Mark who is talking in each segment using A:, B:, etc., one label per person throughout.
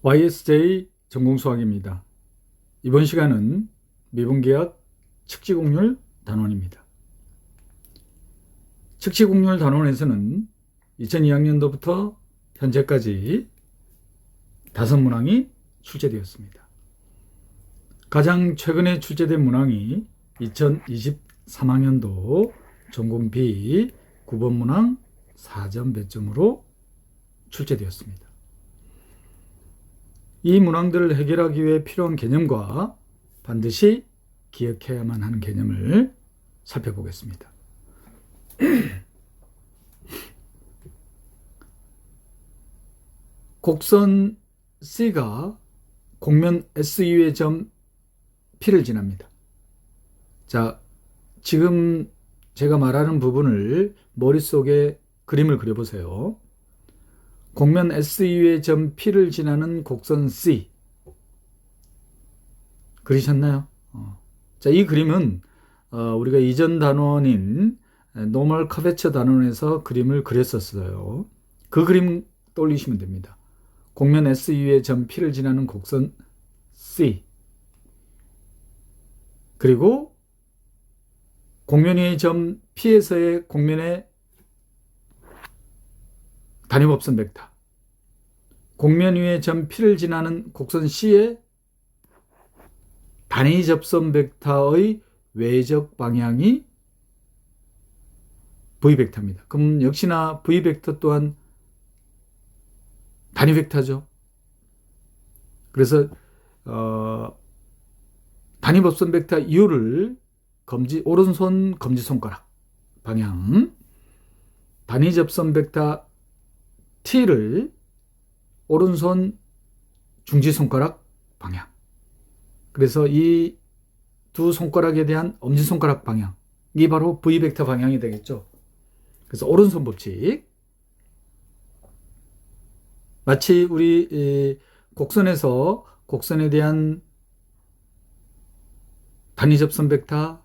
A: YSJ 전공수학입니다. 이번 시간은 미분계학 측지곡률 단원입니다. 측지곡률 단원에서는 2002학년도부터 현재까지 5문항이 출제되었습니다. 가장 최근에 출제된 문항이 2023학년도 전공 B 9번 문항 4점 배점으로 출제되었습니다. 이 문항들을 해결하기 위해 필요한 개념과 반드시 기억해야만 하는 개념을 살펴보겠습니다. 곡선 C가 곡면 SU의 점 P를 지납니다. 자, 지금 제가 말하는 부분을 머릿속에 그림을 그려보세요. 곡면 SU의 점 P를 지나는 곡선 C. 그리셨나요? 자, 이 그림은 우리가 이전 단원인 노멀 커베처 단원에서 그림을 그렸었어요. 그 그림 떠올리시면 됩니다. 곡면 SU의 점 P를 지나는 곡선 C. 그리고 곡면 위의 점 P에서의 곡면의 단위법선 벡터, 곡면 위의 점 P를 지나는 곡선 C의 단위 접선 벡터의 외적 방향이 V벡터입니다. 그럼 역시나 V벡터 또한 단위 벡터죠. 그래서 단위 법선 벡터 U를 오른손 검지손가락 방향, 단위 접선 벡터 T를 오른손 중지손가락 방향. 그래서 이 두 손가락에 대한 엄지손가락 방향, 이게 바로 V벡터 방향이 되겠죠. 그래서 오른손 법칙. 마치 우리 곡선에서 곡선에 대한 단위 접선 벡터,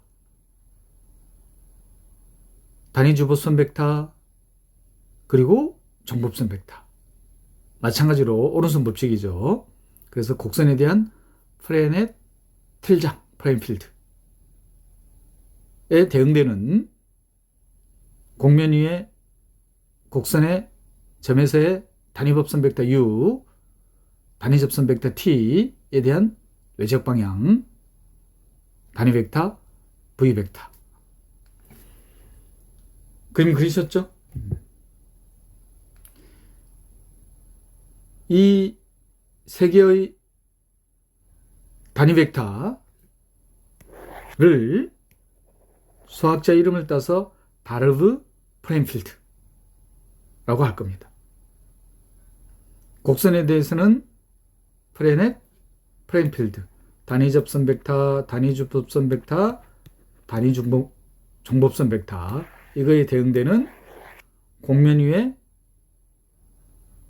A: 단위 주법선 벡터, 그리고 정법선 벡터. 마찬가지로 오른손 법칙이죠. 그래서 곡선에 대한 플래닛 틀장, 플레인 필드에 대응되는 곡면 위에 곡선의 점에서의 단위 법선 벡터 U, 단위 접선 벡터 T에 대한 외적 방향, 단위 벡터 V 벡터. 그림 그리셨죠? 이 세 개의 단위 벡터를 수학자 이름을 따서 바르브 프레임필드라고 할 겁니다. 곡선에 대해서는 플래닛 프레임필드, 단위 접선 벡터, 단위 주법선 벡터, 단위 정법선 벡터, 이거에 대응되는 곡면 위에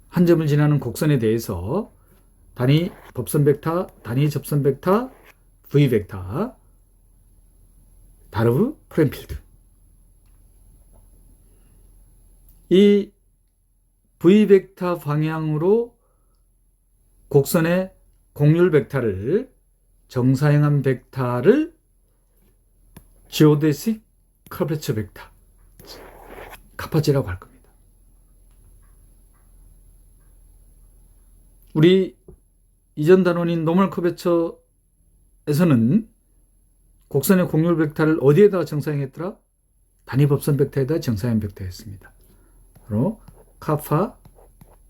A: 한 점을 지나는 곡선에 대해서 단위 법선 벡터, 단위 접선 벡터, V 벡터, 바르브 프레임필드. 이 V 벡터 방향으로 곡선의 곡률 벡터를, 정사형한 벡터를 지오데식 커베처 벡터, 카파지라고 할 겁니다. 우리 이전 단원인 노멀 커베처에서는 곡선의 곡률 벡터를 어디에다가 정사형했더라? 단위 법선 벡터에다 정사형 벡터했습니다. 바로 카파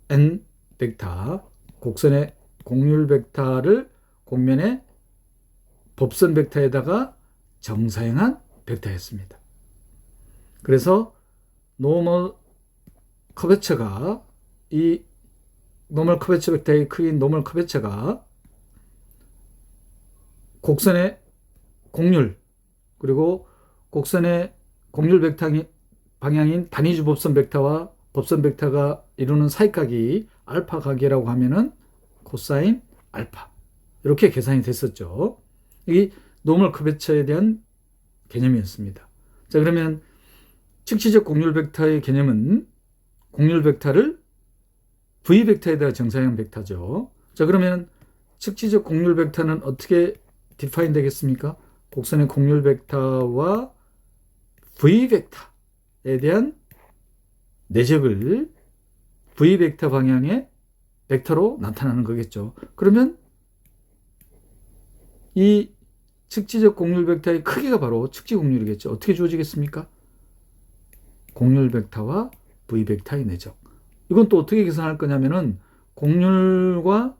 A: N 벡터, 곡선의 곡률 벡터를 곡면의 법선 벡터에다가 정사형한 벡터였습니다. 그래서 노멀 커베처가, 이 노멀 커베처 벡터의 크기인 노멀 커베처가 곡선의 곡률, 그리고 곡선의 곡률 벡터 방향인 단위주 법선 벡터와 법선 벡터가 이루는 사이각이 알파 각이라고 하면은 코사인 알파, 이렇게 계산이 됐었죠. 이 노멀 커베처에 대한 개념이었습니다. 자, 그러면 측지적 곡률 벡터의 개념은 곡률 벡터를 V벡터에다가 정사형 벡터죠. 자, 그러면 측지적 곡률 벡터는 어떻게 디파인 되겠습니까? 곡선의 곡률 벡터와 V 벡터에 대한 내적을 V 벡터 방향의 벡터로 나타나는 거겠죠. 그러면 이 측지적 곡률 벡터의 크기가 바로 측지 곡률이겠죠. 어떻게 주어지겠습니까? 곡률 벡터와 V 벡터의 내적. 이건 또 어떻게 계산할 거냐면은 곡률과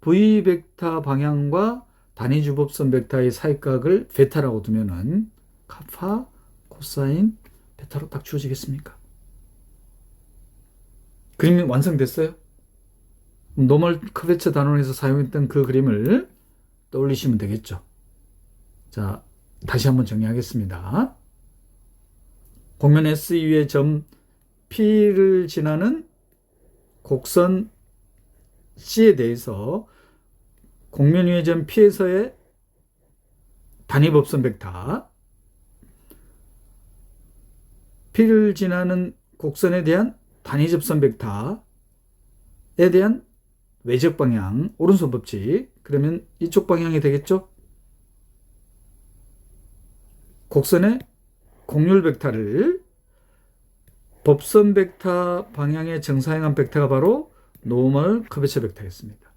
A: V 벡터 방향과 단위 주법선 벡터의 사이각을 베타라고 두면은 카파 코사인 베타로 딱 주어지겠습니까? 그림이 완성됐어요? 노멀 커베처 단원에서 사용했던 그 그림을 떠올리시면 되겠죠. 자, 다시 한번 정리하겠습니다. 곡면 S 위의 점 P를 지나는 곡선 C에 대해서 곡면 위의 점 P에서의 단위법선 벡터, P를 지나는 곡선에 대한 단위접선 벡터에 대한 외적 방향, 오른손 법칙. 그러면 이쪽 방향이 되겠죠? 곡선의 곡률 벡터를 법선 벡터 방향에 정사행한 벡터가 바로 노멀 커베처 벡터였습니다.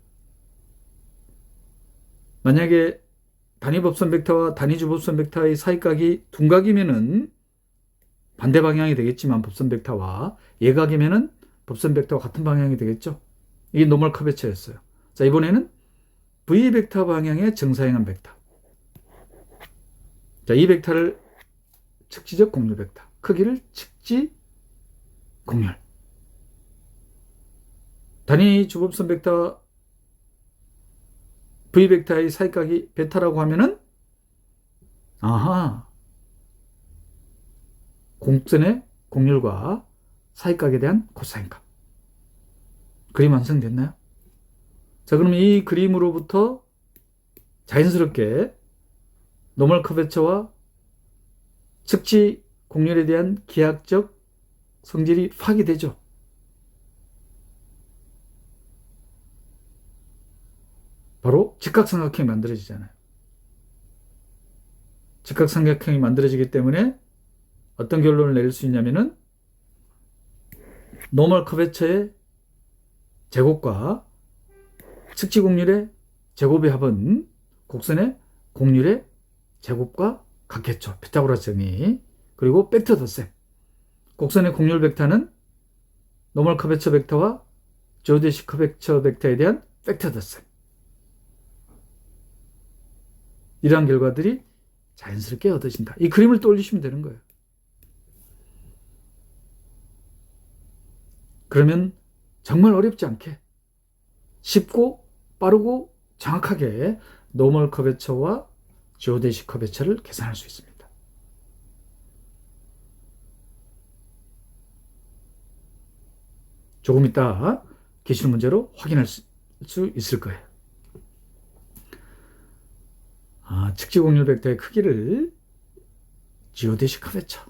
A: 만약에 단위법선 벡터와 단위주법선 벡터의 사이각이 둔각이면은 반대 방향이 되겠지만 법선 벡터와 예각이면은 법선 벡터와 같은 방향이 되겠죠. 이게 노멀 커베처였어요. 자, 이번에는 V 벡터 방향의 정사행한 벡터. 자, 이 벡터를 측지적 곡률 벡터. 크기를 측지 곡률. 단위 주법선 벡터 V 벡터의 사이각이 베타라고 하면은 아하. 곡선의 곡률과 사이각에 대한 코사인값. 그림 완성됐나요? 자, 그럼 이 그림으로부터 자연스럽게 노멀 커베처와 측지 곡률에 대한 기하학적 성질이 파악이 되죠. 바로 직각삼각형이 만들어지잖아요. 직각삼각형이 만들어지기 때문에 어떤 결론을 내릴 수 있냐면은 노멀 커베처의 제곱과 측지 곡률의 제곱의 합은 곡선의 곡률의 제곱과 같겠죠. 피타고라스 정리. 그리고 벡터 덧셈. 곡선의 곡률 벡터는 노멀 커베처 벡터와 지오데식 커베처 벡터에 대한 벡터 덧셈. 이러한 결과들이 자연스럽게 얻어진다. 이 그림을 떠올리시면 되는 거예요. 그러면 정말 어렵지 않게 쉽고 빠르고 정확하게 노멀 커베처와 지오데식 커베처를 계산할 수 있습니다. 조금 이따 기출 문제로 확인할 수 있을 거예요. 측지 곡률 벡터의 크기를 지오데식 커베처.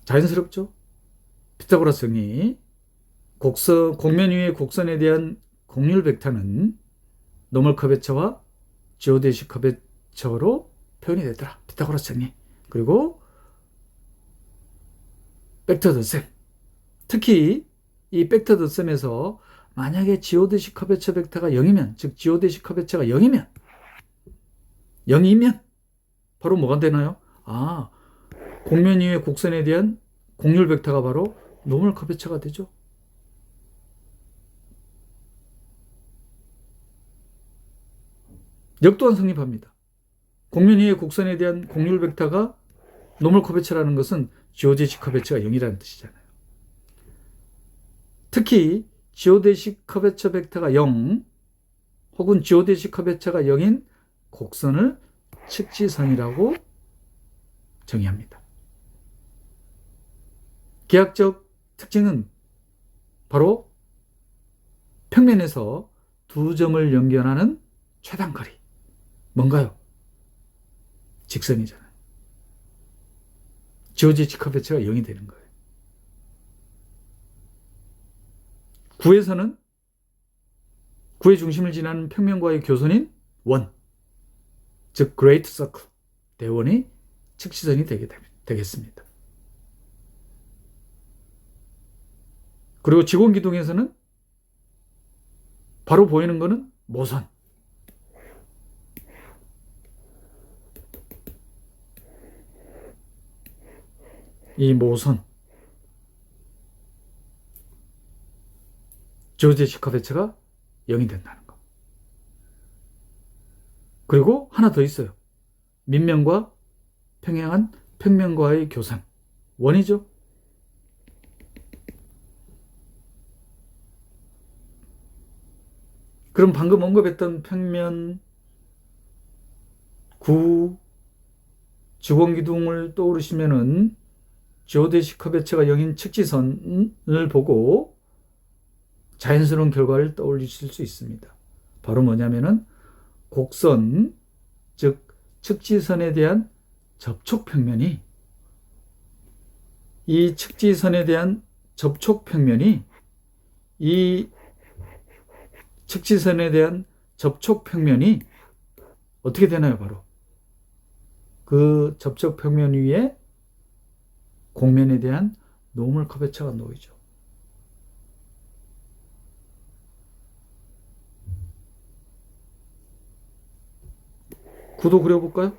A: 자연스럽죠? 피타고라스 정리. 곡면 위의 곡선에 대한 곡률 벡터는 노멀 커베처와 지오데식 커베처로 표현이 되더라. 피타고라스 정리. 그리고 벡터 덧셈. 특히 이 벡터 덧셈에서 만약에 지오데식 커베처 벡터가 0이면, 즉 지오데식 커베처가 0이면 바로 뭐가 되나요? 곡면 위의 곡선에 대한 곡률 벡터가 바로 노멀 커베처가 되죠. 역도한 성립합니다. 곡면 위의 곡선에 대한 곡률 벡터가 노멀 커베처라는 것은 지오데식 커베처가 0이라는 뜻이잖아요. 특히 지오데식 커베처 벡터가 0 혹은 지오데식 커베처가 0인 곡선을 측지선이라고 정의합니다. 기하학적 특징은 바로 평면에서 두 점을 연결하는 최단거리. 뭔가요? 직선이잖아요. 지오데식 커베처가 0이 되는 거예요. 구에서는 구의 중심을 지나는 평면과의 교선인 원, 즉 Great Circle, 대원이 측지선이 되겠습니다. 그리고 지공기둥에서는 바로 보이는 것은 모선, 이 모선, 지오데시 커베처가 0이 된다는 거. 그리고 하나 더 있어요. 밑면과 평행한 평면과의 교선, 원이죠. 그럼 방금 언급했던 평면, 구, 지공기둥을 떠오르시면은 지오데시 커베처가 0인 측지선을 보고 자연스러운 결과를 떠올리실 수 있습니다. 바로 뭐냐면은 곡선, 즉 측지선에 대한 접촉 평면이, 이 측지선에 대한 접촉 평면이 이 측지선에 대한 접촉 평면이 어떻게 되나요? 바로 그 접촉 평면 위에 곡면에 대한 노멀 커베처가 놓이죠. 구도 그려볼까요?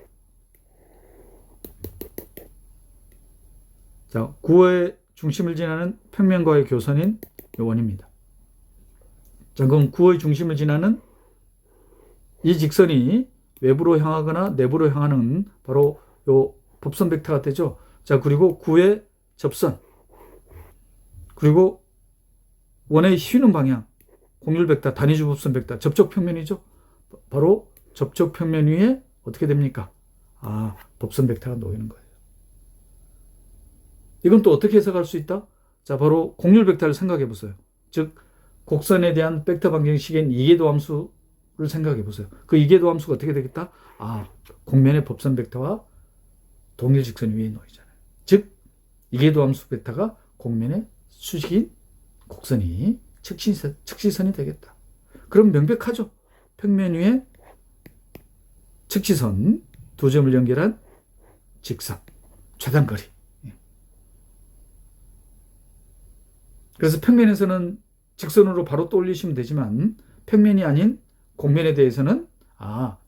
A: 자, 구의 중심을 지나는 평면과의 교선인 원입니다. 자, 그럼 구의 중심을 지나는 이 직선이 외부로 향하거나 내부로 향하는 바로 요 법선 벡터가 되죠. 자, 그리고 구의 접선, 그리고 원의 휘는 방향, 공률 벡터, 단위주 법선 벡터, 접촉 평면이죠. 바로 접촉 평면 위에 어떻게 됩니까? 법선 벡터가 놓이는 거예요. 이건 또 어떻게 해석할 수 있다? 자, 바로 공률 벡터를 생각해 보세요. 즉 곡선에 대한 벡터 방정식인 이계도 함수를 생각해 보세요. 그 이계도 함수가 어떻게 되겠다? 곡면의 법선 벡터와 동일 직선 위에 놓이잖아요. 즉 이계도 함수 벡터가 곡면의 수직인 곡선이 측지선이 되겠다. 그럼 명백하죠. 평면 위에 측지선 두 점을 연결한 직선, 최단거리. 그래서 평면에서는 직선으로 바로 떠올리시면 되지만 평면이 아닌 곡면에 대해서는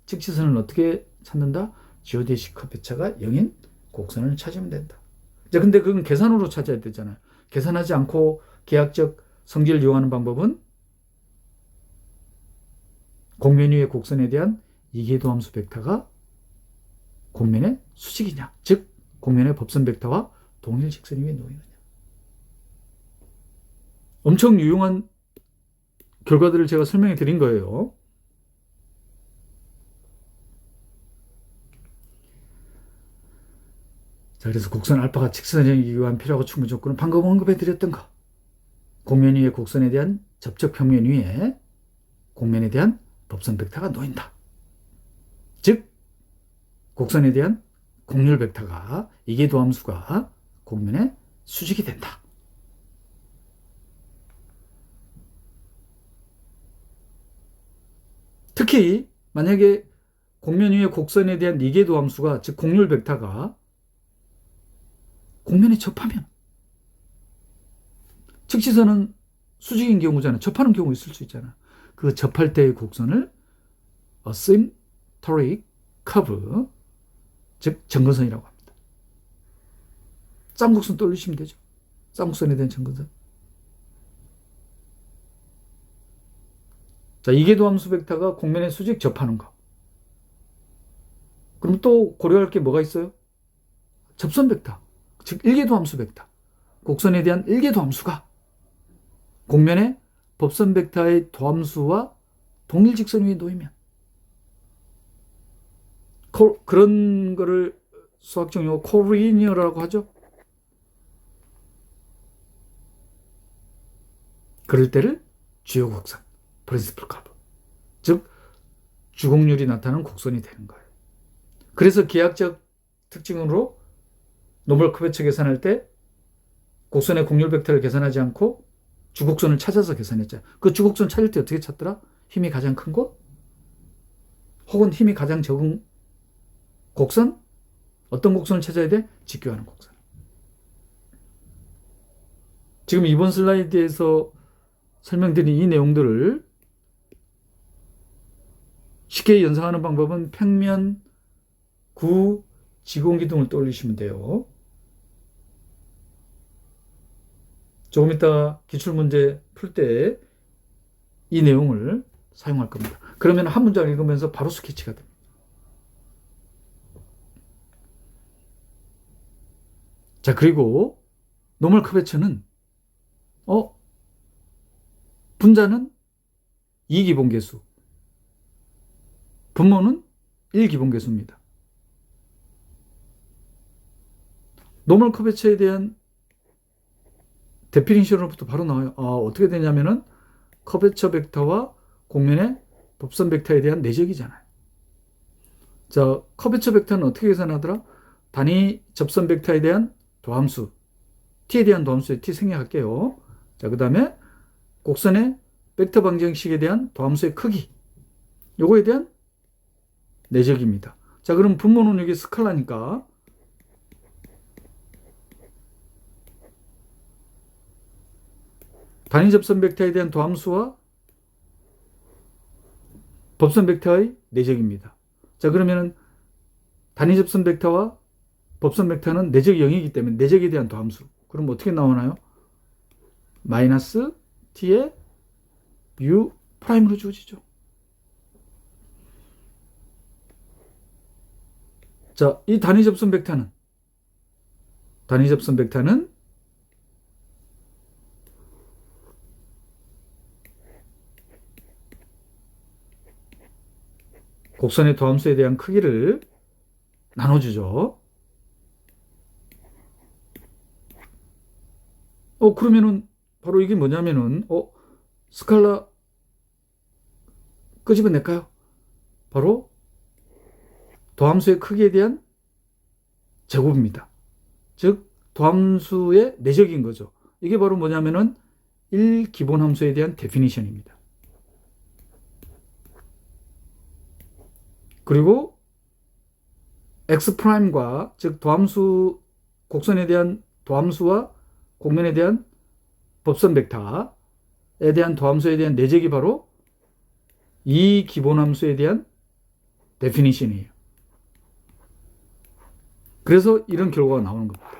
A: 측지선을 어떻게 찾는다? 지오데시 커베처가 0인 곡선을 찾으면 된다. 자, 근데 그건 계산으로 찾아야 되잖아요. 계산하지 않고 계약적 성질을 이용하는 방법은 곡면 위의 곡선에 대한 이계도 함수 벡터가 곡면의 수직이냐, 즉 곡면의 법선 벡터와 동일 직선 위에 놓이느냐. 엄청 유용한 결과들을 제가 설명해 드린 거예요. 자, 그래서 곡선 알파가 직선이기 위한 필요하고 충분 조건은 방금 언급해 드렸던 거. 곡면 위의 곡선에 대한 접촉 평면 위에 곡면에 대한 법선 벡터가 놓인다. 즉 곡선에 대한 곡률 벡터가 이계도 함수가 곡면의 수직이 된다. 특히 만약에 곡면 위의 곡선에 대한 이계도 함수가, 즉 곡률 벡터가 곡면에 접하면, 측지선은 수직인 경우잖아요. 접하는 경우 있을 수 있잖아요. 그 접할 때의 곡선을 asymptotic curve, 즉 점근선이라고 합니다. 쌍곡선 떠올리시면 되죠. 쌍곡선에 대한 점근선. 자, 이계도 함수 벡터가 곡면에 수직 접하는 거. 그럼 또 고려할 게 뭐가 있어요? 접선 벡터, 즉 일계도 함수 벡터. 곡선에 대한 일계도 함수가 곡면의 법선 벡터의 도함수와 동일 직선 위에 놓이면, 그런 거를 수학적 용어 코리니어라고 하죠. 그럴 때를 주요 곡선, 프린시플 커브, 즉 주곡률이 나타나는 곡선이 되는 거예요. 그래서 기하학적 특징으로 노멀 커베처 계산할 때 곡선의 곡률 벡터를 계산하지 않고 주곡선을 찾아서 계산했잖아요. 그 주곡선 찾을 때 어떻게 찾더라? 힘이 가장 큰 곳? 혹은 힘이 가장 적은 곡선? 어떤 곡선을 찾아야 돼? 직교하는 곡선. 지금 이번 슬라이드에서 설명드린 이 내용들을 쉽게 연상하는 방법은 평면, 구, 지공기둥을 떠올리시면 돼요. 조금 이따 기출문제 풀 때 이 내용을 사용할 겁니다. 그러면 한 문장 읽으면서 바로 스케치가 됩니다. 자, 그리고 노멀 커베처는 분자는 2기본계수, 분모는 1기본계수입니다. 노멀 커베처에 대한 데피니션으로부터 바로 나와요. 어떻게 되냐면은 커베처 벡터와 곡면의 법선 벡터에 대한 내적이잖아요. 자, 커베처 벡터는 어떻게 계산하더라? 단위 접선 벡터에 대한 도함수, t에 대한 도함수에 t 생략할게요. 자, 그 다음에 곡선의 벡터 방정식에 대한 도함수의 크기, 요거에 대한 내적입니다. 자, 그럼 분모는 여기 스칼라니까 단위 접선 벡터에 대한 도함수와 법선 벡터의 내적입니다. 자, 그러면은 단위 접선 벡터와 법선 벡터는 내적이 0이기 때문에 내적에 대한 도함수. 그럼 어떻게 나오나요? 마이너스 t의 u 프라임으로 주어지죠. 자, 이 단위 접선 벡터는 곡선의 도함수에 대한 크기를 나눠주죠. 그러면은 바로 이게 뭐냐면은 스칼라 끄집어낼까요? 바로 도함수의 크기에 대한 제곱입니다. 즉 도함수의 내적인 거죠. 이게 바로 뭐냐면은 1기본함수에 대한 데피니션입니다. 그리고 X'과 즉 도함수 곡선에 대한 도함수와 곡면에 대한 법선 벡터에 대한 도함수에 대한 내적이 바로 이 기본함수에 대한 데피니션이에요. 그래서 이런 결과가 나오는 겁니다.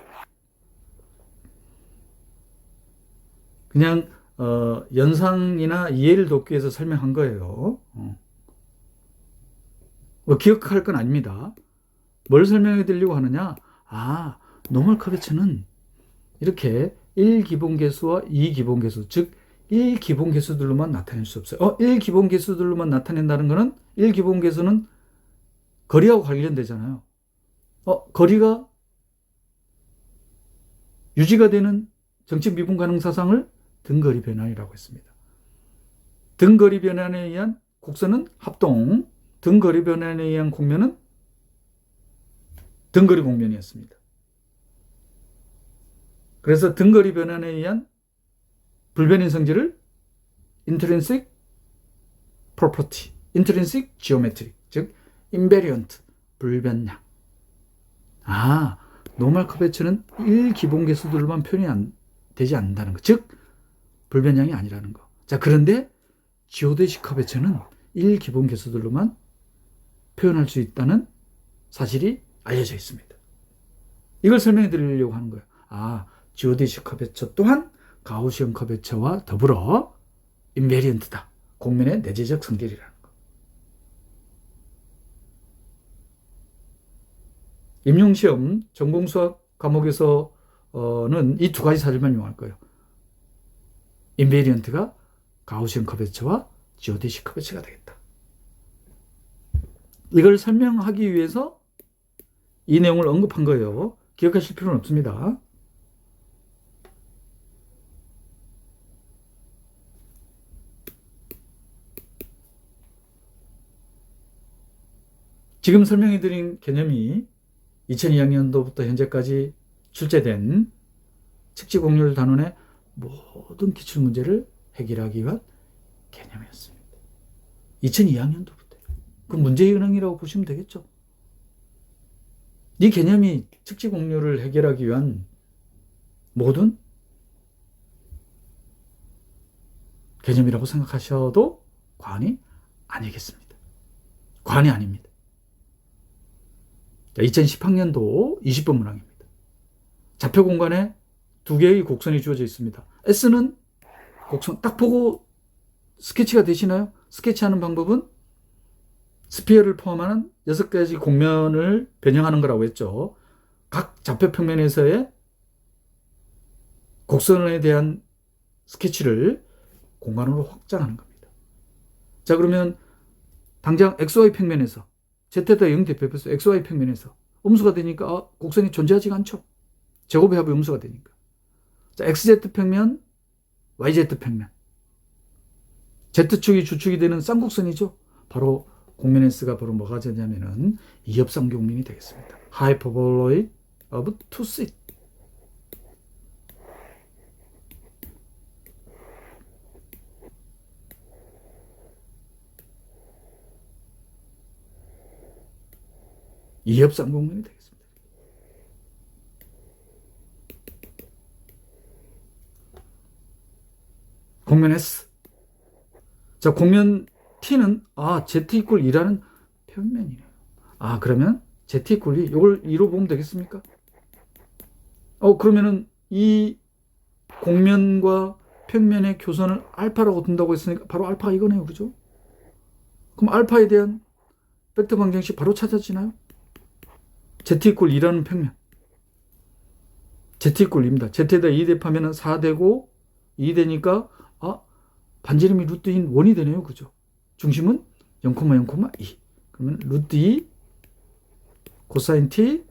A: 그냥 연상이나 이해를 돕기 위해서 설명한 거예요. 기억할 건 아닙니다. 뭘 설명해 드리려고 하느냐? 노멀 커베처는 이렇게 1기본계수와 2기본계수, 즉 1기본계수들로만 나타낼 수 없어요. 1기본계수들로만 나타낸다는 것은 1기본계수는 거리하고 관련되잖아요. 거리가 유지가 되는 정치 미분 가능 사상을 등거리 변환이라고 했습니다. 등거리 변환에 의한 곡선은 합동, 등거리 변환에 의한 곡면은 등거리 곡면이었습니다. 그래서 등거리 변환에 의한 불변인 성질을 intrinsic property, intrinsic geometry, 즉 invariant, 불변량. 노멀 커베처는 1기본계수들로만 표현이 되지 않는다는 거, 즉 불변량이 아니라는 거. 자, 그런데 지오데식 커베처는 1기본계수들로만 표현할 수 있다는 사실이 알려져 있습니다. 이걸 설명해 드리려고 하는 거예요. 지오데식 커베처 또한 가우시언 커베처와 더불어 인베리언트다. 곡면의 내재적 성질이라는 거. 임용시험 전공수학 과목에서는 이 두 가지 사실만 이용할 거예요. 인베리언트가 가우시언 커베처와 지오데식 커베처가 되겠다. 이걸 설명하기 위해서 이 내용을 언급한 거예요. 기억하실 필요는 없습니다. 지금 설명해드린 개념이 2002학년도부터 현재까지 출제된 측지곡률 단원의 모든 기출문제를 해결하기 위한 개념이었습니다. 2002학년도부터. 그 문제은행이라고 보시면 되겠죠. 이 개념이 측지 공률을 해결하기 위한 모든 개념이라고 생각하셔도 과언이 아니겠습니다. 과언이 아닙니다. 2010학년도 20번 문항입니다. 좌표 공간에 두 개의 곡선이 주어져 있습니다. S는 곡선 딱 보고 스케치가 되시나요? 스케치하는 방법은 스피어를 포함하는 6가지 곡면을 변형하는 거라고 했죠. 각 좌표 평면에서의 곡선에 대한 스케치를 공간으로 확장하는 겁니다. 자, 그러면 당장 XY 평면에서 Z에다 0 대표해서 XY 평면에서 음수가 되니까 곡선이 존재하지가 않죠. 제곱의 합이 음수가 되니까. 자, XZ 평면, YZ 평면. Z축이 주축이 되는 쌍곡선이죠. 바로 곡면 S가 바로 뭐가 되냐면은 이협삼경면이 되겠습니다. Hyperboloid of two sides. 이협삼공면이 되겠습니다. 곡면 S. 자, 곡면 T는 Z 이퀄 2라는 평면이네요. 그러면 Z 이퀄 2 이걸 2로 보면 되겠습니까? 그러면은 이 곡면과 평면의 교선을 알파라고 둔다고 했으니까 바로 알파가 이거네요. 그죠? 그럼 알파에 대한 벡터 방정식 바로 찾아지나요? Z 이퀄 2라는 평면. Z 이퀄 2입니다. Z에다 2 대입하면 4 되고 2 되니까 반지름이 루트인 1이 되네요. 그죠? 중심은 0,0,2. 그러면 루트 2 코사인 t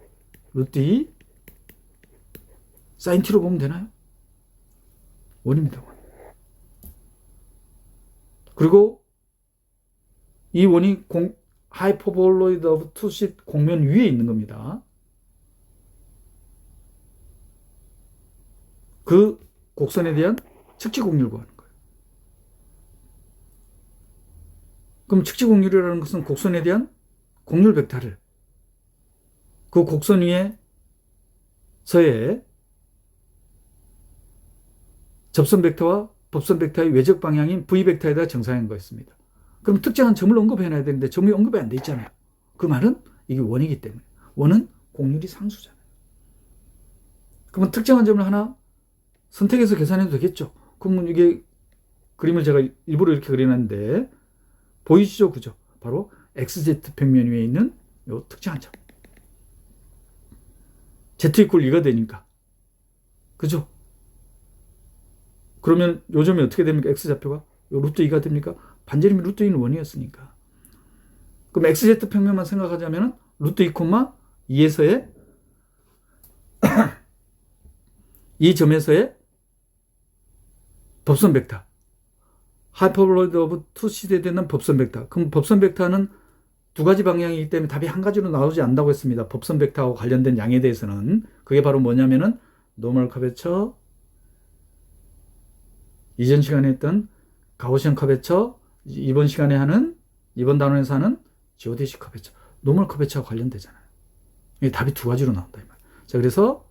A: 루트 2 사인 t로 보면 되나요? 1입니다. 1. 그리고 이 원이 하이퍼볼로이드 오브 투식 곡면 위에 있는 겁니다. 그 곡선에 대한 측지 곡률 구하는 거예요. 그럼 측지 곡률이라는 것은 곡선에 대한 곡률 벡터를 그 곡선 위에서의 접선 벡터와 법선 벡터의 외적 방향인 V 벡터에다 정사한 거였습니다. 그럼 특정한 점을 언급해놔야 되는데 점이 언급이 안 돼 있잖아요. 그 말은 이게 원이기 때문에. 원은 곡률이 상수잖아요. 그러면 특정한 점을 하나 선택해서 계산해도 되겠죠. 그러면 이게 그림을 제가 일부러 이렇게 그려놨는데 보이시죠? 그죠? 바로 XZ 평면 위에 있는 이 특정한 점. Z 이퀄 2가 되니까. 그죠? 그러면 요 점이 어떻게 됩니까? X좌표가? 요 루트 2가 됩니까? 반지름이 루트 2는 1이었으니까. 그럼 XZ 평면만 생각하자면 루트 2, 2에서의 이 점에서의 법선 벡터. 하이퍼볼로이드 오브 투 시대에 되는 법선 벡터. 그럼 법선 벡터는 두 가지 방향이기 때문에 답이 한 가지로 나오지 않는다고 했습니다. 법선 벡터하고 관련된 양에 대해서는. 그게 바로 뭐냐면은 노멀 커베처, 이전 시간에 했던 가우시안 커베처, 이번 시간에 하는, 이번 단원에서 하는 지오데시 커베처, 노멀 커베처와 관련되잖아요. 이게 답이 두 가지로 나온다. 자, 그래서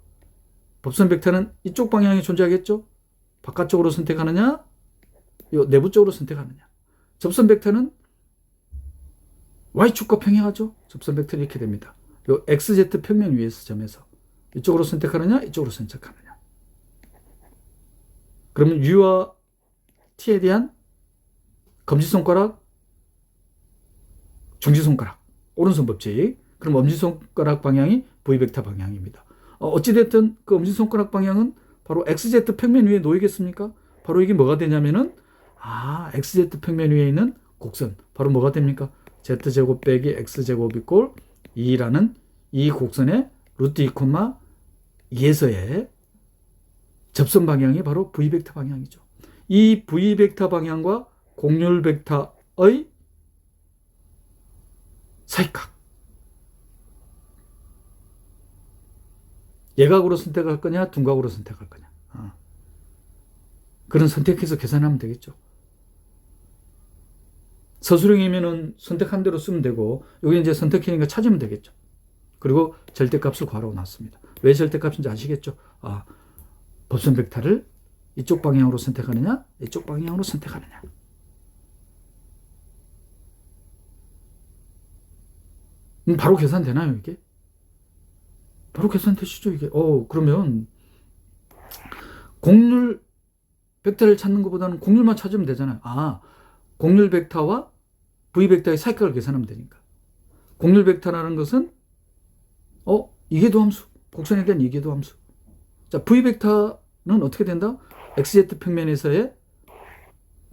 A: 법선 벡터는 이쪽 방향이 존재하겠죠? 바깥쪽으로 선택하느냐, 요 내부 쪽으로 선택하느냐. 접선 벡터는 Y축과 평행하죠? 접선 벡터는 이렇게 됩니다. 요 XZ 평면 위에서 점에서 이쪽으로 선택하느냐, 이쪽으로 선택하느냐. 그러면 U와 T에 대한 검지손가락, 중지손가락, 오른손 법칙. 그럼 엄지손가락 방향이 V벡터 방향입니다. 어찌됐든 그 엄지손가락 방향은 바로 XZ 평면 위에 놓이겠습니까? 바로 이게 뭐가 되냐면은 XZ 평면 위에 있는 곡선. 바로 뭐가 됩니까? Z제곱 빼기 X제곱 이꼴 2라는 이 곡선의 루트 2, 2에서의 접선 방향이 바로 V벡터 방향이죠. 이 V벡터 방향과 곡률 벡터의 사이각. 예각으로 선택할 거냐, 둔각으로 선택할 거냐. 그런 선택해서 계산하면 되겠죠. 서술형이면은 선택한 대로 쓰면 되고, 여기 이제 선택형이니까 찾으면 되겠죠. 그리고 절대값을 구하라고 놨습니다. 왜 절대값인지 아시겠죠? 법선 벡터를 이쪽 방향으로 선택하느냐, 이쪽 방향으로 선택하느냐. 바로 계산되나요, 이게? 바로 계산되시죠, 이게? 그러면 곡률 벡터를 찾는 것보다는 곡률만 찾으면 되잖아요. 곡률 벡터와 V 벡터의 사이각을 계산하면 되니까. 곡률 벡터라는 것은 이계도함수, 곡선에 대한 이계도함수. 자, V 벡터는 어떻게 된다? XZ 평면에서의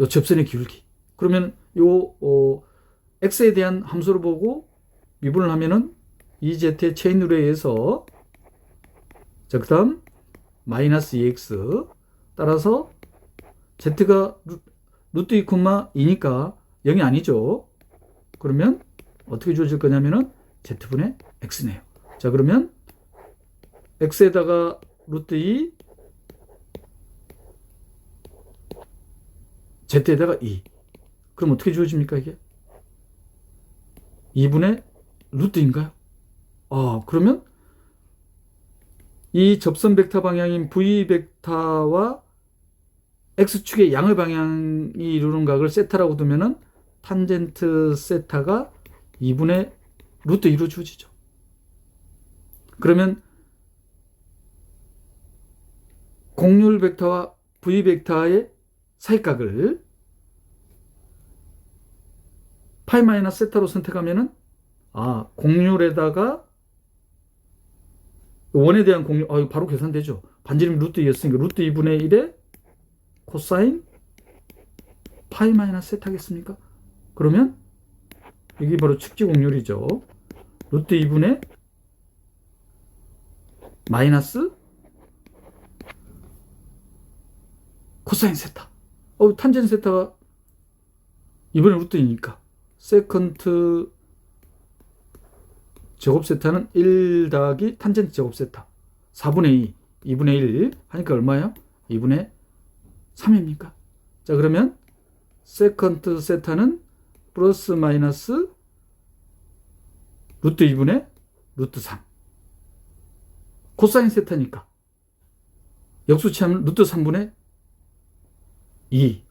A: 요 접선의 기울기. 그러면 X에 대한 함수를 보고 미분을 하면은 EZ의 체인룰에 의해서, 자, 그 다음 마이너스 2X 따라서 Z가 루트 2, 2니까 0이 아니죠. 그러면 어떻게 주어질 거냐면은 Z분의 X네요. 자, 그러면 X에다가 루트 2, Z에다가 2. 그럼 어떻게 주어집니까, 이게? 2분의 루트인가요? 그러면 이 접선 벡터 방향인 V 벡터와 X축의 양의 방향이 이루는 각을 세타라고 두면은 탄젠트 세타가 2분의 루트 2로 주어지죠. 그러면 곡률 벡터와 V 벡터의 사이각을 파이 마이너스 세타로 선택하면은 곡률에다가 원에 대한 곡률, 이거 바로 계산되죠. 반지름이 루트 2였으니까 루트 2분의 1에 코사인 파이 마이너스 세타겠습니까? 그러면 이게 바로 측지 곡률이죠. 루트 2분의 마이너스 코사인 세타. 탄젠 세타가 2분의 루트 2니까 세컨트 제곱 세타는 1 더하기 탄젠트 제곱 세타 4분의 2, 2분의 1 하니까 얼마예요? 2분의 3입니까? 자, 그러면 세컨트 세타는 플러스 마이너스 루트 2분의 루트 3. 코사인 세타니까 역수치하면 루트 3분의 2.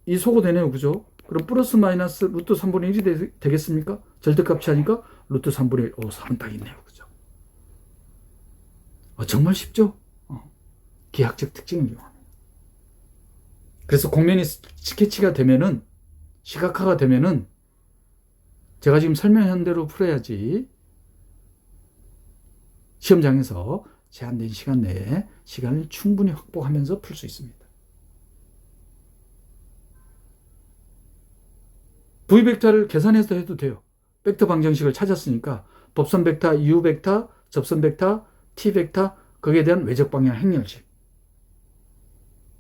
A: 이 소거 되네요, 그죠? 그럼 플러스 마이너스 루트 3분의 1이 되겠습니까? 절대값이 하니까 루트 3분의 1. 3은 딱 있네요, 그죠? 정말 쉽죠? 기하학적 특징을 이용합니다. 그래서 곡면이 스케치가 되면은, 시각화가 되면은, 제가 지금 설명한 대로 풀어야지 시험장에서 제한된 시간 내에 시간을 충분히 확보하면서 풀 수 있습니다. V 벡터를 계산해서 해도 돼요. 벡터 방정식을 찾았으니까 법선 벡터, U 벡터, 접선 벡터, T 벡터, 거기에 대한 외적 방향 행렬식.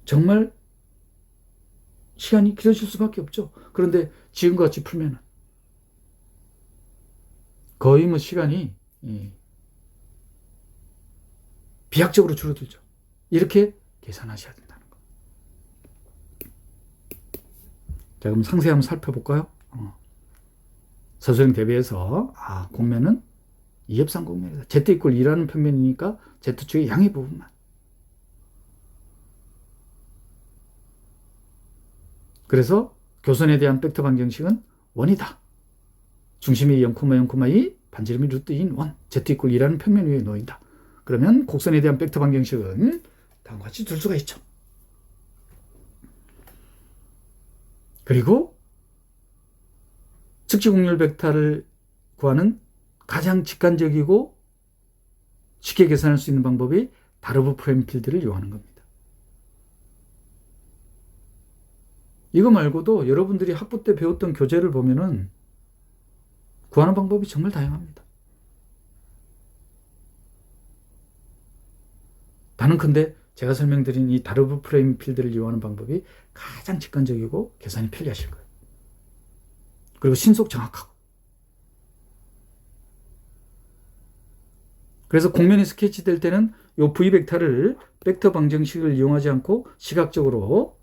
A: 정말 시간이 길어질 수밖에 없죠. 그런데 지금과 같이 풀면은 거의 시간이 비약적으로 줄어들죠. 이렇게 계산하셔야 된다는 거. 자, 그럼 상세히 한번 살펴볼까요? 서술형 대비해서 곡면은 이협상 곡면이다. Z 이퀄 2라는 평면이니까 Z축의 양의 부분만. 그래서 교선에 대한 벡터 방정식은 1이다. 중심이 0,0,2, 반지름이 루트 2인 1, Z 이퀄 2라는 평면 위에 놓인다. 그러면 곡선에 대한 벡터 방정식은 다음과 같이 둘 수가 있죠. 그리고 측지 곡률 벡터를 구하는 가장 직관적이고 쉽게 계산할 수 있는 방법이 다르브 프레임 필드를 이용하는 겁니다. 이거 말고도 여러분들이 학부 때 배웠던 교재를 보면은 구하는 방법이 정말 다양합니다. 단언컨대 제가 설명드린 이 다르브 프레임 필드를 이용하는 방법이 가장 직관적이고 계산이 편리하실 거예요. 그리고 신속 정확하고. 그래서 곡면이 스케치될 때는 이 V 벡터를 벡터 방정식을 이용하지 않고 시각적으로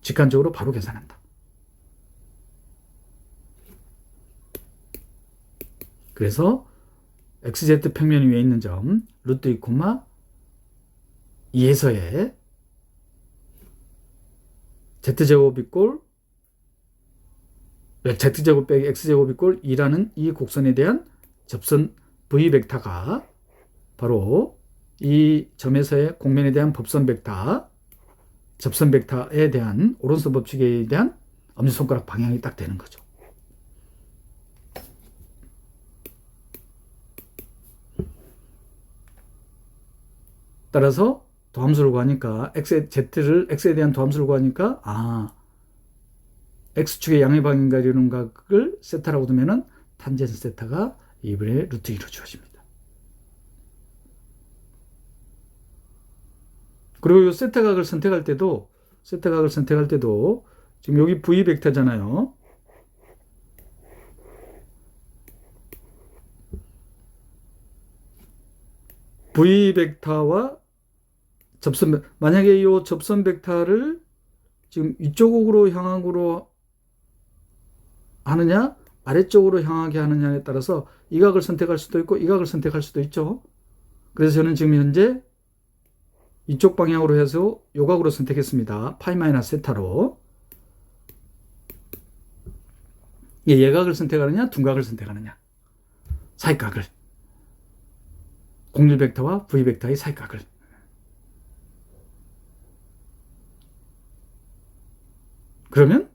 A: 직관적으로 바로 계산한다. 그래서 xz 평면 위에 있는 점 루트 2, 2에서의 z제곱 이꼴 z제곱 빼기 x제곱 이꼴 2라는 이 곡선에 대한 접선 v 벡터가 바로 이 점에서의 곡면에 대한 법선 벡터, 접선 벡터에 대한 오른손 법칙에 대한 엄지손가락 방향이 딱 되는 거죠. 따라서 도함수를 구하니까 z를 x에 대한 도함수를 구하니까 x축의 양의 방향과 이루는 각을 세타라고 두면은 탄젠스 세타가 2분의 루트 2로 주어집니다. 그리고 이 세타각을 선택할 때도 지금 여기 v 벡터잖아요. v 벡터와 만약에 이 접선 벡터를 지금 이쪽으로 향하고 하느냐 아래쪽으로 향하게 하느냐에 따라서 이 각을 선택할 수도 있고 이 각을 선택할 수도 있죠. 그래서 저는 지금 현재 이쪽 방향으로 해서 요 각으로 선택했습니다. 파이 마이너스 세타로. 예각을 선택하느냐 둔각을 선택하느냐 사이각을 공률 벡터와 v 벡터의 사이각을. 그러면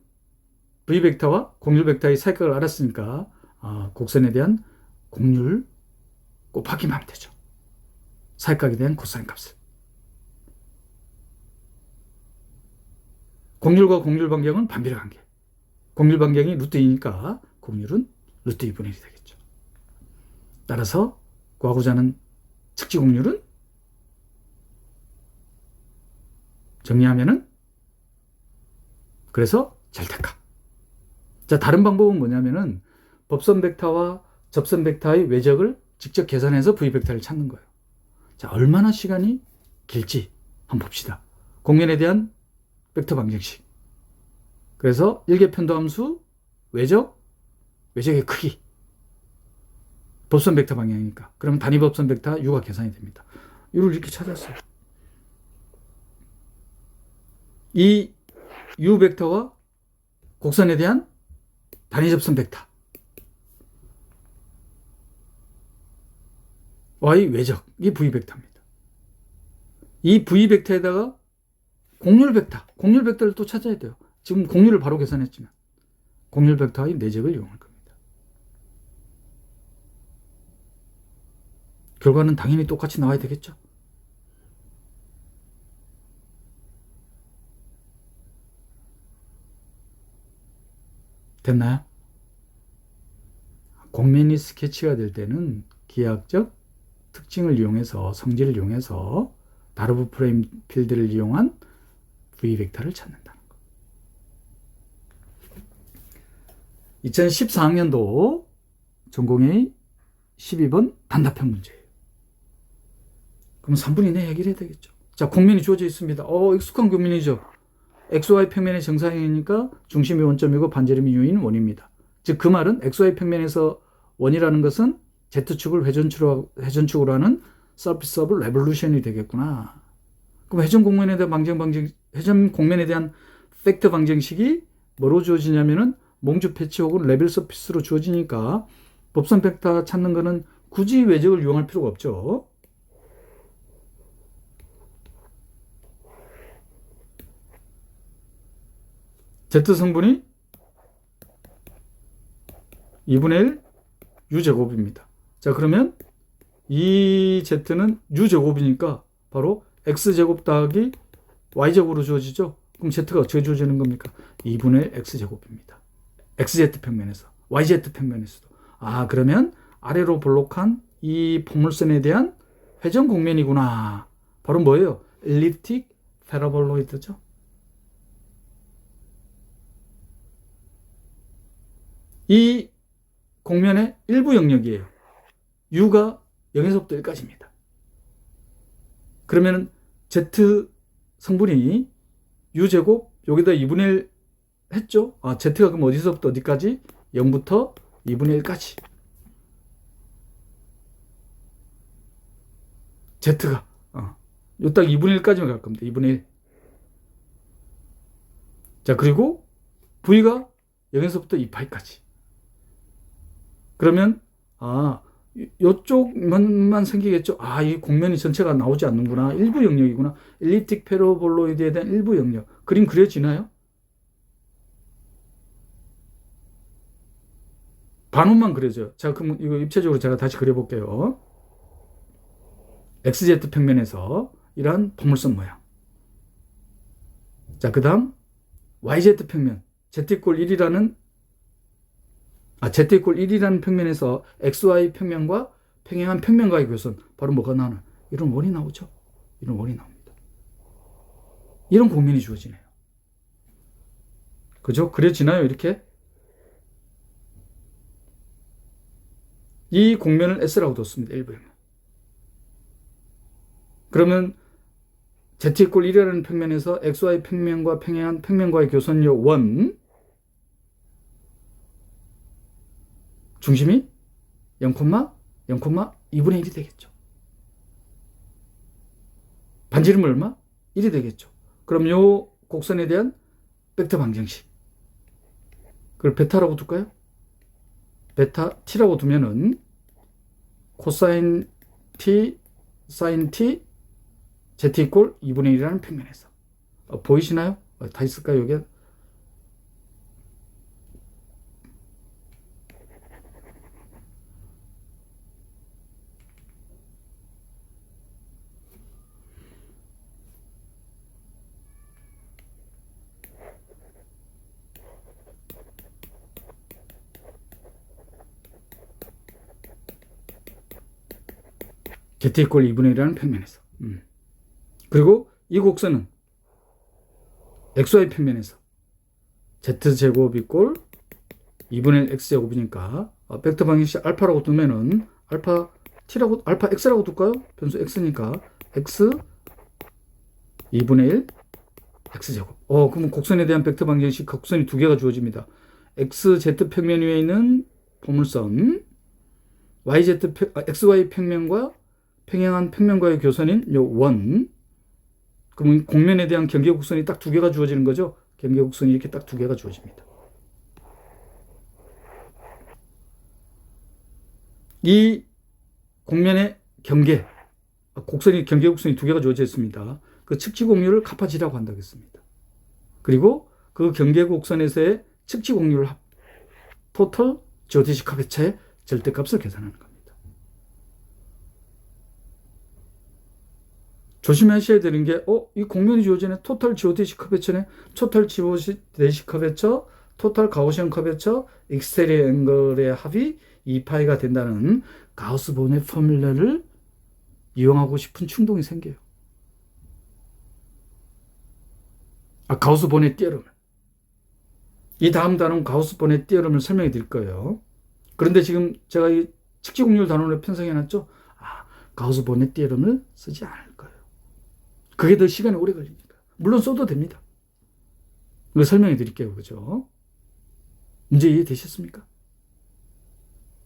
A: v 벡터와 공률 벡터의 사이각을 알았으니까 곡선에 대한 공률 곱하기만 하면 되죠. 사이각에 대한 코사인 값을. 공률과 공률 반경은 반비례 관계. 공률 반경이 루트 2니까 공률은 루트 2분의 1이 되겠죠. 따라서 구하고자 하는 측지 공률은 정리하면은 그래서 절대값. 자, 다른 방법은 뭐냐면은 법선 벡터와 접선 벡터의 외적을 직접 계산해서 v 벡터를 찾는 거예요. 자, 얼마나 시간이 길지 한번 봅시다. 곡면에 대한 벡터 방정식. 그래서 일개편도함수 외적의 크기. 법선 벡터 방향이니까. 그러면 단위 법선 벡터 u가 계산이 됩니다. u를 이렇게 찾았어요. 이 u 벡터와 곡선에 대한 단위 접선 벡터 y 외적이 v 벡터입니다. 이 v 벡터에다가 공률 벡터를 또 찾아야 돼요. 지금 공률을 바로 계산했지만 공률 벡터의 내적을 이용할 겁니다. 결과는 당연히 똑같이 나와야 되겠죠. 됐나요? 곡면이 스케치가 될 때는 기하학적 특징을 이용해서 성질을 이용해서 다르브 프레임 필드를 이용한 v 벡터를 찾는다는 거. 2014학년도 전공의 12번 단답형 문제예요. 그럼 3분 이내에 해결해야 되겠죠. 자, 곡면이 주어져 있습니다. 익숙한 곡면이죠. XY 평면의 정사형이니까 중심이 원점이고 반지름이 u인 원입니다. 즉 그 말은 XY 평면에서 원이라는 것은 Z축을 회전축으로 하는 서피스 오브 레볼루션이 되겠구나. 그럼 회전 곡면에 대한 팩터 방정식이 뭐로 주어지냐면은 몽주 패치 혹은 레벨 서피스로 주어지니까 법선 벡터 찾는 거는 굳이 외적을 이용할 필요가 없죠. Z 성분이 2분의 1 u제곱입니다. 자, 그러면 이 Z는 u제곱이니까 바로 x제곱 더하기 y제곱으로 주어지죠. 그럼 Z가 어떻게 주어지는 겁니까? 2분의 x제곱입니다. xz 평면에서 yz 평면에서도. 그러면 아래로 볼록한 이 포물선에 대한 회전 곡면이구나. 바로 뭐예요? 엘립틱 패러볼로이드죠. 이 곡면의 일부 영역이에요. u가 0에서부터 1까지입니다. 그러면 z 성분이 u제곱 여기다 2분의 1 했죠? Z가 그럼 어디서부터 어디까지? 0부터 2분의 1까지. Z가 요 딱 2분의 1까지만 갈 겁니다. 2분의 1. 자, 그리고 V가 0에서부터 2파이까지. 그러면 요쪽만 생기겠죠. 이 공면이 전체가 나오지 않는구나. 일부 영역이구나. 엘립틱 패러볼로이드에 대한 일부 영역. 그림 그려지나요? 반원만 그려져요. 자, 그럼 이거 입체적으로 제가 다시 그려볼게요. XZ 평면에서 이러한 포물선 모양. 자, 그 다음 YZ 평면. Z=1이라는 Z=1이라는 평면에서 XY 평면과 평행한 평면과의 교선. 바로 뭐가 나오나? 이런 원이 나오죠. 이런 원이 나옵니다. 이런 공면이 주어지네요. 그죠? 그려지나요? 이렇게? 이 공면을 S라고 뒀습니다. 일부 영역. 그러면 Z=1이라는 평면에서 XY 평면과 평행한 평면과의 교선요 원 중심이 0,2분의 1이 되겠죠. 반지름은 얼마? 1이 되겠죠. 그럼 요 곡선에 대한 벡터 방정식. 그걸 베타라고 둘까요? 베타 t라고 두면은 코사인 t, 사인 t, Z=2분의 1이라는 평면에서. 보이시나요? 다 있을까요, 여기? Z=2분의 1이라는 평면에서. 그리고 이 곡선은 XY 평면에서 Z제곱이 꼴 2분의 1 X제곱이니까 벡터 방정식 알파라고 두면은 알파 X라고 둘까요? 변수 X니까 X 2분의 1 X제곱. 그러면 곡선에 대한 벡터 방정식 곡선이 두 개가 주어집니다. XZ 평면 위에 있는 포물선 XY 평면과 평행한 평면과의 교선인 요 원. 그러면 공면에 대한 경계곡선이 딱 두 개가 주어지는 거죠. 경계곡선이 이렇게 딱 두 개가 주어집니다. 이 공면의 곡선이 경계곡선이 두 개가 주어져 있습니다. 그 측지 공률을 카파지라고 한다고 했습니다. 그리고 그 경계곡선에서의 측지 공률 합, 토탈 지오데식 카베차의 절대값을 계산하는 겁니다. 조심하셔야 되는 게, 이 공면이 주어지네. 토탈 지오데식 커베처네. 토탈 지오데식 커베처, 토탈 가우시안 커베처, 익스테리어 앵글의 합이 2파이가 된다는 가우스 보넷 포뮬러를 이용하고 싶은 충동이 생겨요. 가우스 보넷 띠어럼을. 이 다음 단원 가우스 보넷 띠어럼을 설명해 드릴 거예요. 그런데 지금 제가 이 측지 공률 단원을 편성해 놨죠. 가우스 보넷 띠어럼을 쓰지 않을 거예요. 그게 더 시간이 오래 걸리니까. 물론 써도 됩니다. 이거 설명해 드릴게요. 그죠? 문제 이해되셨습니까?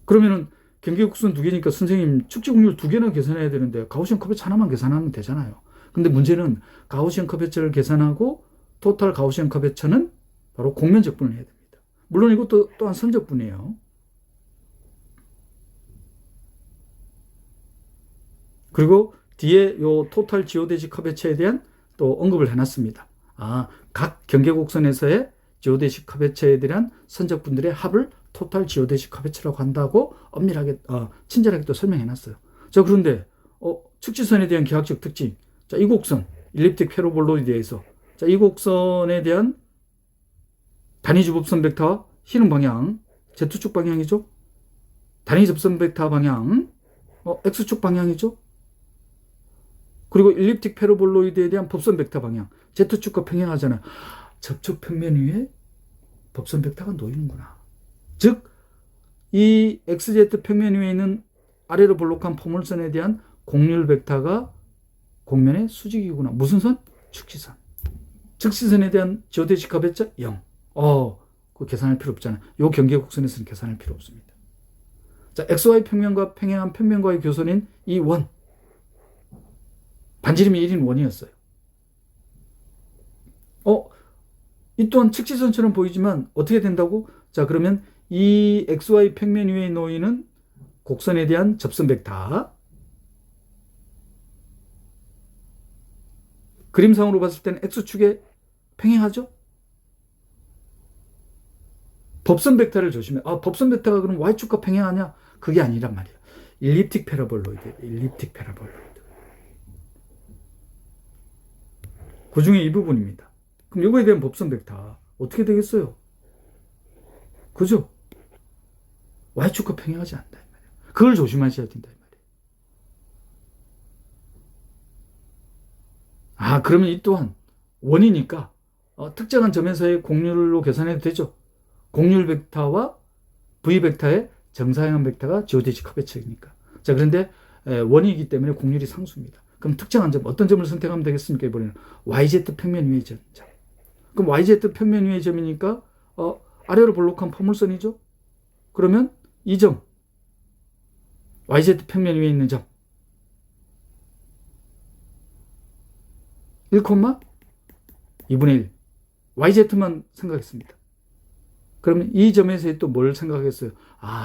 A: 그러면은 경계곡선 두 개니까 선생님 측지 공률 두 개나 계산해야 되는데 가우시안 커베처 하나만 계산하면 되잖아요. 근데 문제는 가우시안 커베처를 계산하고 토탈 가우시안 커베처는 바로 공면 적분을 해야 됩니다. 물론 이것도 또한 선적분이에요. 그리고 뒤에 요 토탈 지오데식 커베처에 대한 또 언급을 해놨습니다. 각 경계곡선에서의 지오데식 커베처에 대한 선적분들의 합을 토탈 지오데식 커베처라고 한다고 엄밀하게 친절하게 또 설명해놨어요. 자, 그런데 측지선에 대한 기하학적 특징. 자, 이 곡선 일립틱 패러볼로이드에서 이 곡선에 대한 단위 주법선 벡터 희능 방향 Z축 방향이죠. 단위 접선 벡터 방향 X축 방향이죠. 그리고 일립틱 패러볼로이드에 대한 법선 벡터 방향 Z축과 평행하잖아요. 접촉 평면 위에 법선 벡터가 놓이는구나. 즉, 이 XZ 평면 위에 있는 아래로 볼록한 포물선에 대한 공률 벡터가 공면의 수직이구나. 무슨 선? 축지선. 직시선에 대한 지오대식 커베처 0. 그거 계산할 필요 없잖아요. 요 경계 곡선에서는 계산할 필요 없습니다. 자, XY 평면과 평행한 평면과의 교선인 이 원. 반지름이 1인 원이었어요. 이 또한 직시선처럼 보이지만 어떻게 된다고? 자, 그러면 이 XY 평면 위에 놓이는 곡선에 대한 접선 벡터. 그림상으로 봤을 때는 X축에 평행하죠? 법선 벡터를 조심해. 법선 벡터가 그럼 Y축과 평행하냐? 그게 아니란 말이에요. 일립틱 패러볼로이드. 그 중에 이 부분입니다. 그럼 이거에 대한 법선 벡터 어떻게 되겠어요? 그죠? Y축과 평행하지 않다. 이 말이에요. 그걸 조심하셔야 된다. 이 말이에요. 그러면 이 또한 원이니까 특정한 점에서의 곡률로 계산해도 되죠. 곡률 벡터와 V 벡터의 정사형한 벡터가 지오데식 커베처이니까. 자, 그런데 원이기 때문에 곡률이 상수입니다. 그럼 특정한 점, 어떤 점을 선택하면 되겠습니까? 이번에는 YZ 평면 위의 점. 그럼 YZ 평면 위의 점이니까 아래로 볼록한 포물선이죠. 그러면 이 점, YZ 평면 위에 있는 점 1,2분의 1 YZ만 생각했습니다. 그러면 이 점에서 또 뭘 생각했어요?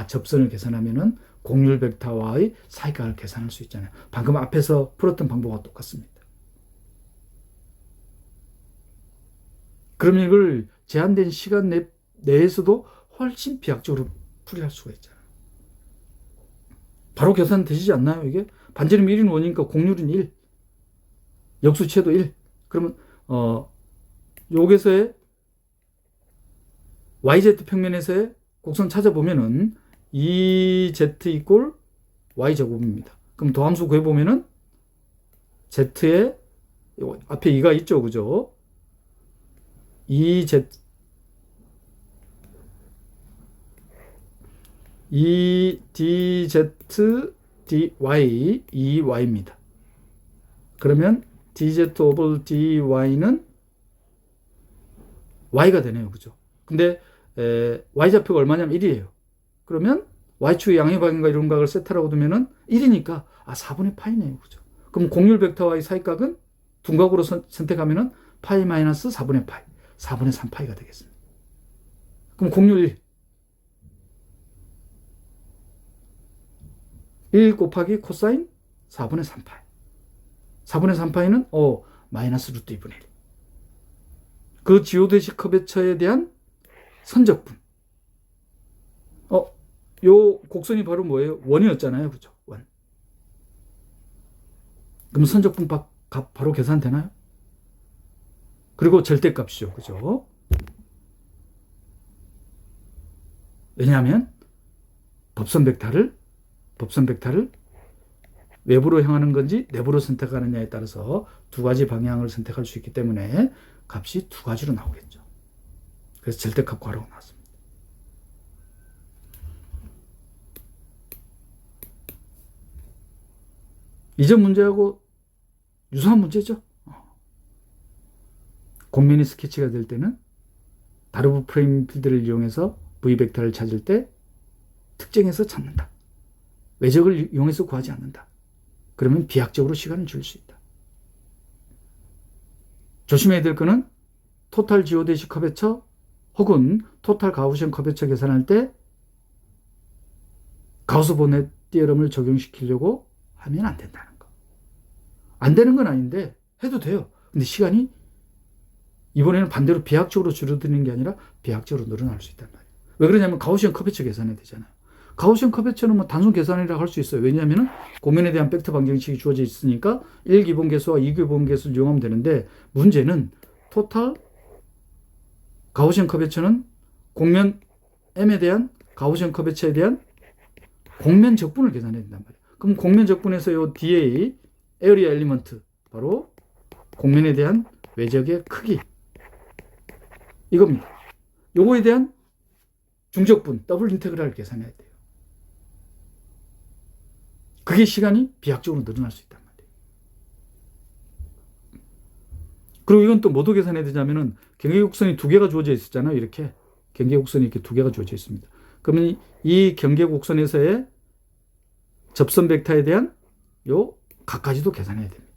A: 접선을 계산하면은 곡률 벡터와의 사이각을 계산할 수 있잖아요. 방금 앞에서 풀었던 방법과 똑같습니다. 그러면 이걸 제한된 시간 내에서도 훨씬 비약적으로 풀이할 수가 있잖아요. 바로 계산되시지 않나요? 이게 반지름 1인 원이니까 곡률은 1, 역수치도 1. 그러면 여기서의 YZ 평면에서의 곡선 찾아보면은 EZ 이꼴 Y제곱입니다. 그럼 도함수 구해보면은 Z에 앞에 2가 있죠. 그죠? EDZ dy, EY입니다. 그러면 dz 오버 dy는 y가 되네요. 그죠? 근데 y좌표가 얼마냐면 1이에요. 그러면 y축의 양의각인가 이런 각을 세타라고 두면은 1이니까 4분의 파이네요. 그죠? 그럼 곡률 벡터와의 사이각은 둔각으로 선택하면은 파이 마이너스 4분의 파이, 4분의 3파이가 되겠습니다. 그럼 곡률 1 곱하기 코사인 4분의 3파이. 4분의 3파이는 마이너스 루트 2분의 1. 그 지오데식 커베처에 대한 선적분. 요 곡선이 바로 뭐예요? 원이었잖아요. 그죠? 원. 그럼 선적분 값 바로 계산되나요? 그리고 절대값이죠. 그죠? 왜냐하면 법선 벡터를 외부로 향하는 건지 내부로 선택하느냐에 따라서 두 가지 방향을 선택할 수 있기 때문에 값이 두 가지로 나오겠죠. 그래서 절대값 괄호가 나왔습니다. 이전 문제하고 유사한 문제죠. 곡면이 스케치가 될 때는 다르브 프레임 필드를 이용해서 V 벡터를 찾을 때 특정해서 찾는다. 외적을 이용해서 구하지 않는다. 그러면 비약적으로 시간을 줄 수 있다. 조심해야 될 거는 토탈 지오데식 커베처 혹은 토탈 가우시안 커베처 계산할 때 가우스 보넷 티어럼을 적용시키려고 하면 안 된다는 거. 안 되는 건 아닌데 해도 돼요. 근데 시간이 이번에는 반대로 비약적으로 줄어드는 게 아니라 비약적으로 늘어날 수 있단 말이에요. 왜 그러냐면 가우시안 커베처 계산해야 되잖아요. 가우시안 커베처는 단순 계산이라고 할 수 있어요. 왜냐하면 곡면에 대한 팩터 방정식이 주어져 있으니까 1기본계수와 2기본계수를 이용하면 되는데 문제는 토탈 가우시안 커베처는 곡면 M에 대한 가우시안 커베처에 대한 곡면 적분을 계산해야 된단 말이에요. 그럼 곡면 적분에서 요 DA 에어리아 엘리먼트 바로 곡면에 대한 외적의 크기 이겁니다. 요거에 대한 중적분 더블 인테그랄을 계산해야 돼요. 그게 시간이 비약적으로 늘어날 수 있단 말이에요. 그리고 이건 또 뭐도 계산해야 되냐면은 경계곡선이 두 개가 주어져 있었잖아요. 이렇게 경계곡선이 이렇게 두 개가 주어져 있습니다. 그러면 이 경계곡선에서의 접선 벡터에 대한 요 각까지도 계산해야 됩니다.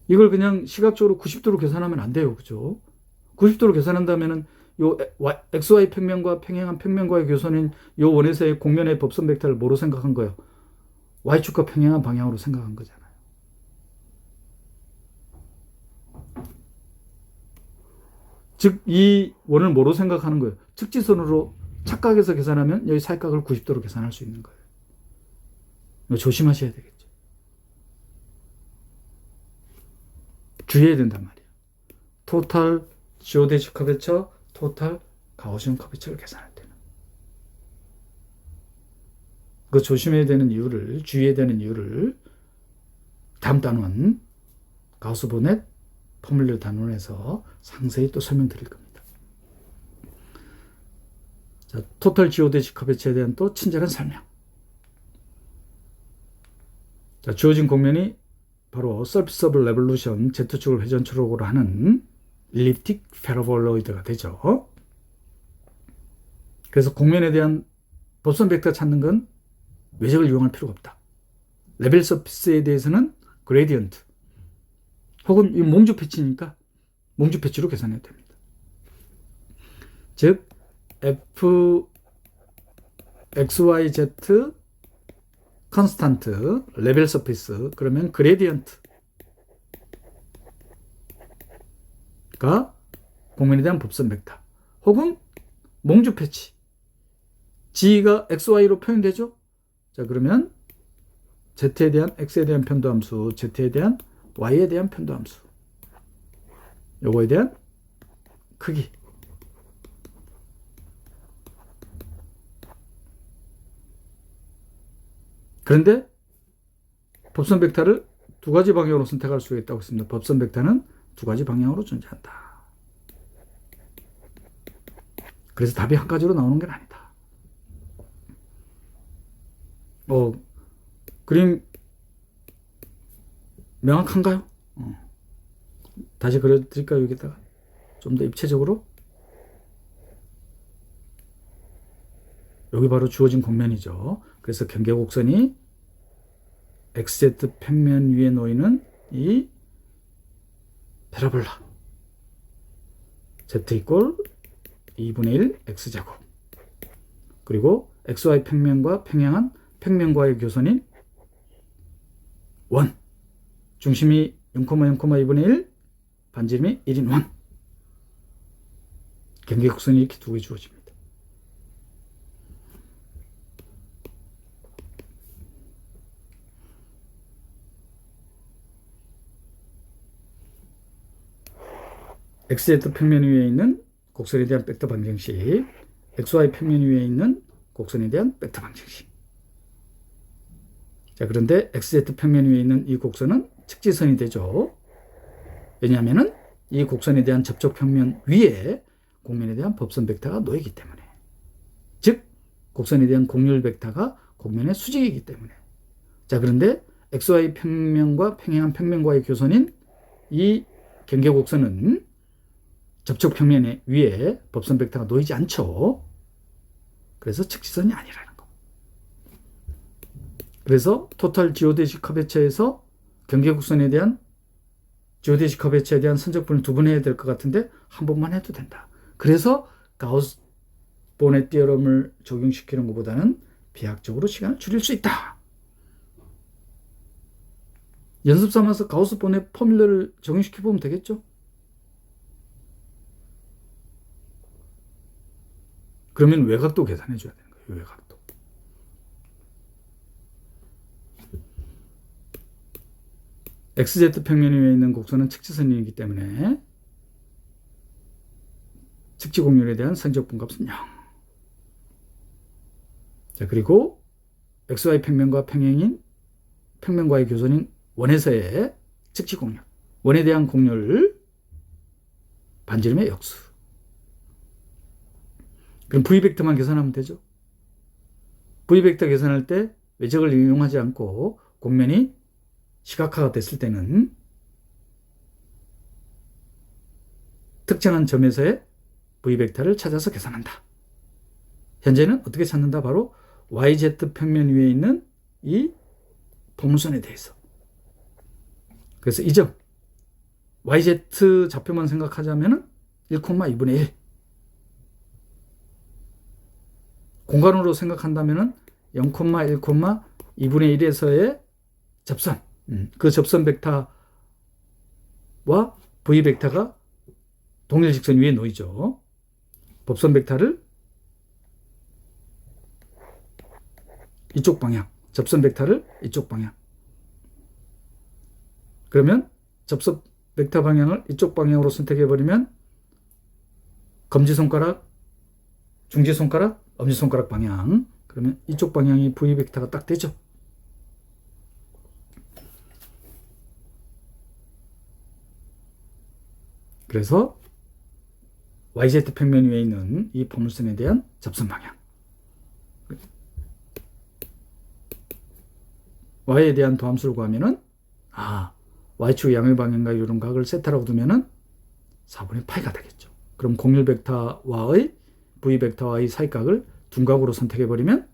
A: 이걸 그냥 시각적으로 90도로 계산하면 안 돼요. 그죠? 90도로 계산한다면은 요 XY 평면과 평행한 평면과의 교선인 요 원에서의 공면의 법선 벡터를 뭐로 생각한 거예요? Y축과 평행한 방향으로 생각한 거잖아요. 즉, 이 원을 뭐로 생각하는 거예요? 측지선으로 착각해서 계산하면 여기 살각을 90도로 계산할 수 있는 거예요. 이거 조심하셔야 되겠죠. 주의해야 된단 말이에요. 토탈 지오데시 커베처, 토탈 가우시안 커베처를 계산할 때는. 그 조심해야 되는 이유를, 주의해야 되는 이유를 다음 단원 가우스 보넷 포뮬러 단원에서 상세히 또 설명드릴 겁니다. 자, 토탈 지오데시 커베처에 대한 또 친절한 설명. 자, 주어진 공면이 바로 서피스 오브 레볼루션 Z축을 회전축으로 하는 일립틱 패러볼로이드가 되죠. 그래서 공면에 대한 법선 벡터 찾는 건 외적을 이용할 필요가 없다. 레벨 서피스에 대해서는 그레디언트 혹은 이 몽주 패치니까 몽주 패치로 계산해야 됩니다. 즉 F XYZ 컨스탄트 레벨 서피스 그러면 그레디언트가 공면에 대한 법선 벡터 혹은 몽주 패치 G가 XY로 표현되죠. 자 그러면 Z에 대한 X에 대한 편도함수 Z에 대한 Y에 대한 편도함수 요거에 대한 크기 그런데 법선 벡터를 두 가지 방향으로 선택할 수 있다고 했습니다. 법선 벡터는 두 가지 방향으로 존재한다. 그래서 답이 한 가지로 나오는 건 아니다. 그림 명확한가요? 다시 그려드릴까요? 여기다가 좀 더 입체적으로. 여기 바로 주어진 공면이죠. 그래서 경계곡선이 XZ 평면 위에 놓이는 이 패러볼라 Z 이꼴 2분의 1 X제곱 그리고 XY 평면과 평행한 평면과의 교선인 원 중심이 0,0,2분의 1 반지름이 1인 원 경계곡선이 이렇게 두 개 주어집니다. XZ 평면 위에 있는 곡선에 대한 벡터 방정식, XY 평면 위에 있는 곡선에 대한 벡터 방정식. 자, 그런데 XZ 평면 위에 있는 이 곡선은 측지선이 되죠. 왜냐하면 이 곡선에 대한 접촉 평면 위에 공면에 대한 법선 벡터가 놓이기 때문에. 즉, 곡선에 대한 공률 벡터가 곡면의 수직이기 때문에. 자, 그런데 XY 평면과 평행한 평면과의 교선인 이 경계곡선은 접촉 평면 위에 법선 벡터가 놓이지 않죠. 그래서 측지선이 아니라는 거. 그래서 토탈 지오데시 커베처에서 경계곡선에 대한 지오데시 커베처에 대한 선적분을 두 번 해야 될 것 같은데 한 번만 해도 된다. 그래서 가우스 보넷 티어럼을 적용시키는 것보다는 비약적으로 시간을 줄일 수 있다. 연습 삼아서 가우스 보넷 포뮬러를 적용시켜 보면 되겠죠. 그러면 외곽도 계산해 줘야 되는 거예요. 외곽도. XZ 평면 위에 있는 곡선은 측지선이기 때문에 측지공률에 대한 성적분 값은 0. 자, 그리고 XY 평면과 평행인 평면과의 교선인 원에서의 측지공률. 원에 대한 공률 반지름의 역수. 그럼 V벡터만 계산하면 되죠. V벡터 계산할 때 외적을 이용하지 않고 공면이 시각화가 됐을 때는 특정한 점에서의 V벡터를 찾아서 계산한다. 현재는 어떻게 찾는다? 바로 YZ 평면 위에 있는 이 포물선에 대해서. 그래서 이 점 YZ 좌표만 생각하자면 1,2분의 1. 공간으로 생각한다면 0,1,2분의 1에서의 접선. 그 접선 벡터와 V벡터가 동일 직선 위에 놓이죠. 법선 벡터를 이쪽 방향, 접선 벡터를 이쪽 방향. 그러면 접선 벡터 방향을 이쪽 방향으로 선택해버리면 검지손가락, 중지손가락, 엄지손가락 방향. 그러면 이쪽 방향이 V벡터가 딱 되죠. 그래서 YZ 평면 위에 있는 이 포물선에 대한 접선 방향. Y에 대한 도함수를 구하면은, Y축 양의 방향과 이런 각을 세타라고 두면은 4분의 파이가 되겠죠. 그럼 공률 벡터와의 V벡터와의 사이각을 둔각으로 선택해버리면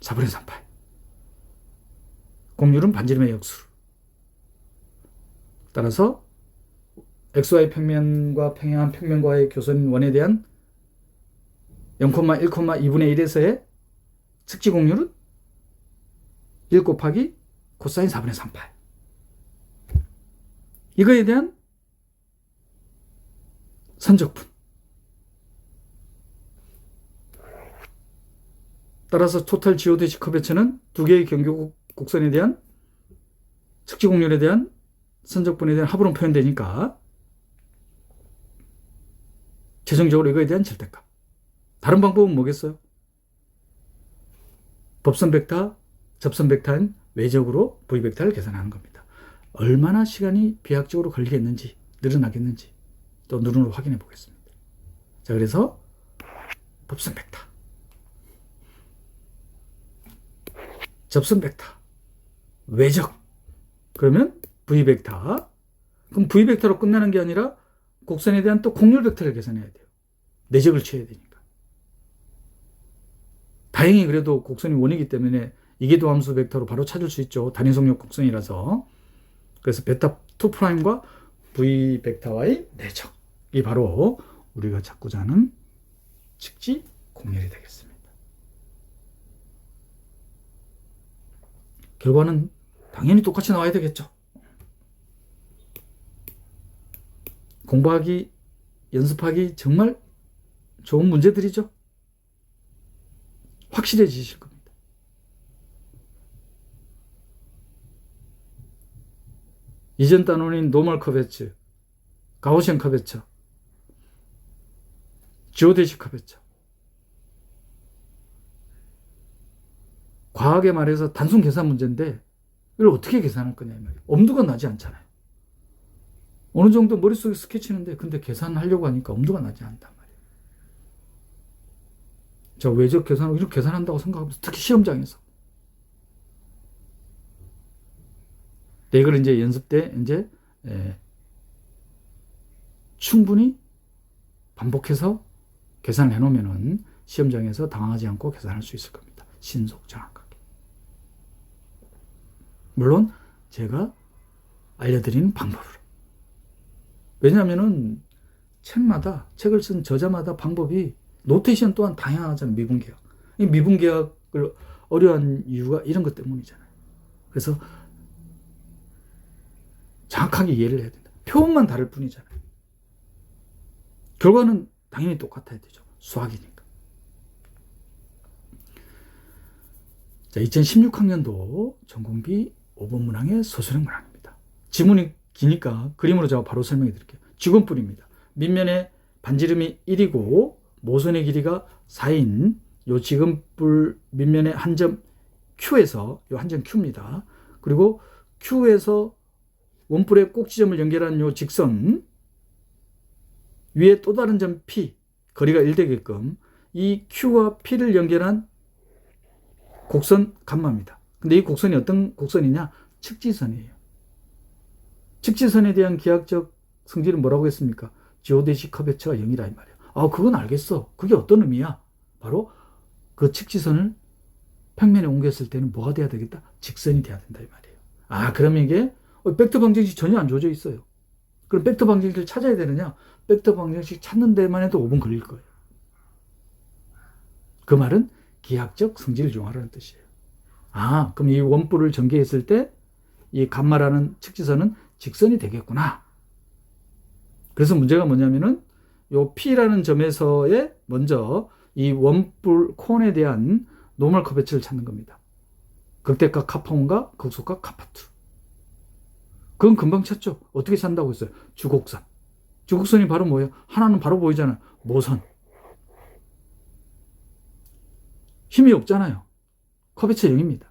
A: 4분의 3파이. 공률은 반지름의 역수. 따라서 XY 평면과 평행한 평면과의 교선 원에 대한 0,1,2분의 1에서의 측지 공률은 1 곱하기 코사인 4분의 3파이. 이거에 대한 선적분. 따라서 토탈 지오데시 커베처는 두 개의 경교 곡선에 대한 측지 공률에 대한 선적분에 대한 합으로 표현되니까 최종적으로 이거에 대한 절대값. 다른 방법은 뭐겠어요? 법선 벡터, 접선 벡터인 외적으로 V벡터를 계산하는 겁니다. 얼마나 시간이 비약적으로 걸리겠는지, 늘어나겠는지 또 눈으로 확인해 보겠습니다. 자, 그래서 법선 벡터, 접선 벡터, 외적. 그러면 V벡터. 그럼 V벡터로 끝나는 게 아니라 곡선에 대한 또 공률 벡터를 계산해야 돼요. 내적을 취해야 되니까. 다행히 그래도 곡선이 원이기 때문에 이계도함수 벡터로 바로 찾을 수 있죠. 단위속력 곡선이라서. 그래서 베타 2'과 V벡터와의 내적이 바로 우리가 찾고자 하는 측지 공률이 되겠습니다. 결과는 당연히 똑같이 나와야 되겠죠. 공부하기, 연습하기 정말 좋은 문제들이죠. 확실해지실 겁니다. 이전 단원인 노멀 커베처, 가우시안 커베처, 지오데시 커베처. 과하게 말해서 단순 계산 문제인데 이걸 어떻게 계산할 거냐 이 말이에요. 엄두가 나지 않잖아요. 어느 정도 머릿속에 스케치는데 근데 계산하려고 하니까 엄두가 나지 않단 말이에요. 자, 외적 계산을 이렇게 계산한다고 생각하면서 특히 시험장에서. 네, 이걸 이제 연습 때 이제 충분히 반복해서 계산을 해놓으면은 시험장에서 당황하지 않고 계산할 수 있을 겁니다. 신속 정확하게. 물론 제가 알려드리는 방법으로. 왜냐하면은 책을 쓴 저자마다 방법이 노테이션 또한 다양하잖아요. 미분계약. 이 미분계약을 어려운 이유가 이런 것 때문이잖아요. 그래서 정확하게 이해를 해야 된다. 표현만 다를 뿐이잖아요. 결과는 당연히 똑같아야 되죠. 수학이니까. 자, 2016학년도 전공비 5번 문항의 서술형 문항입니다. 지문이 기니까 그림으로 제가 바로 설명해 드릴게요. 직원뿔입니다. 밑면에 반지름이 1이고 모선의 길이가 4인 요 직원뿔 밑면에 한 점 Q에서 요 한 점 Q입니다. 그리고 Q에서 원뿔의 꼭지점을 연결한 요 직선 위에 또 다른 점 P 거리가 1되게끔 이 Q와 P를 연결한 곡선 감마입니다. 근데 이 곡선이 어떤 곡선이냐? 측지선이에요. 측지선에 대한 기하학적 성질은 뭐라고 했습니까? 지오데시 커베처가 0이라 이 말이야. 아, 그건 알겠어. 그게 어떤 의미야? 바로 그 측지선을 평면에 옮겼을 때는 뭐가 돼야 되겠다? 직선이 돼야 된다 이 말이에요. 아, 그러면 이게 벡터 방정식 전혀 안 주어져 있어요. 그럼 벡터 방정식을 찾아야 되느냐? 벡터 방정식 찾는 데만 해도 5분 걸릴 거예요. 그 말은 기하학적 성질을 이용하라는 뜻이에요. 아, 그럼 이 원뿔을 전개했을 때 이 감마라는 측지선은 직선이 되겠구나. 그래서 문제가 뭐냐면은 요 P라는 점에서의 먼저 이 원뿔 콘에 대한 노멀 커베처를 찾는 겁니다. 극대각 카파1과 극소각 카파2. 그건 금방 찾죠. 어떻게 찾는다고 했어요? 주곡선. 주곡선이 바로 뭐예요? 하나는 바로 보이잖아요. 모선. 힘이 없잖아요. 커베처 0입니다.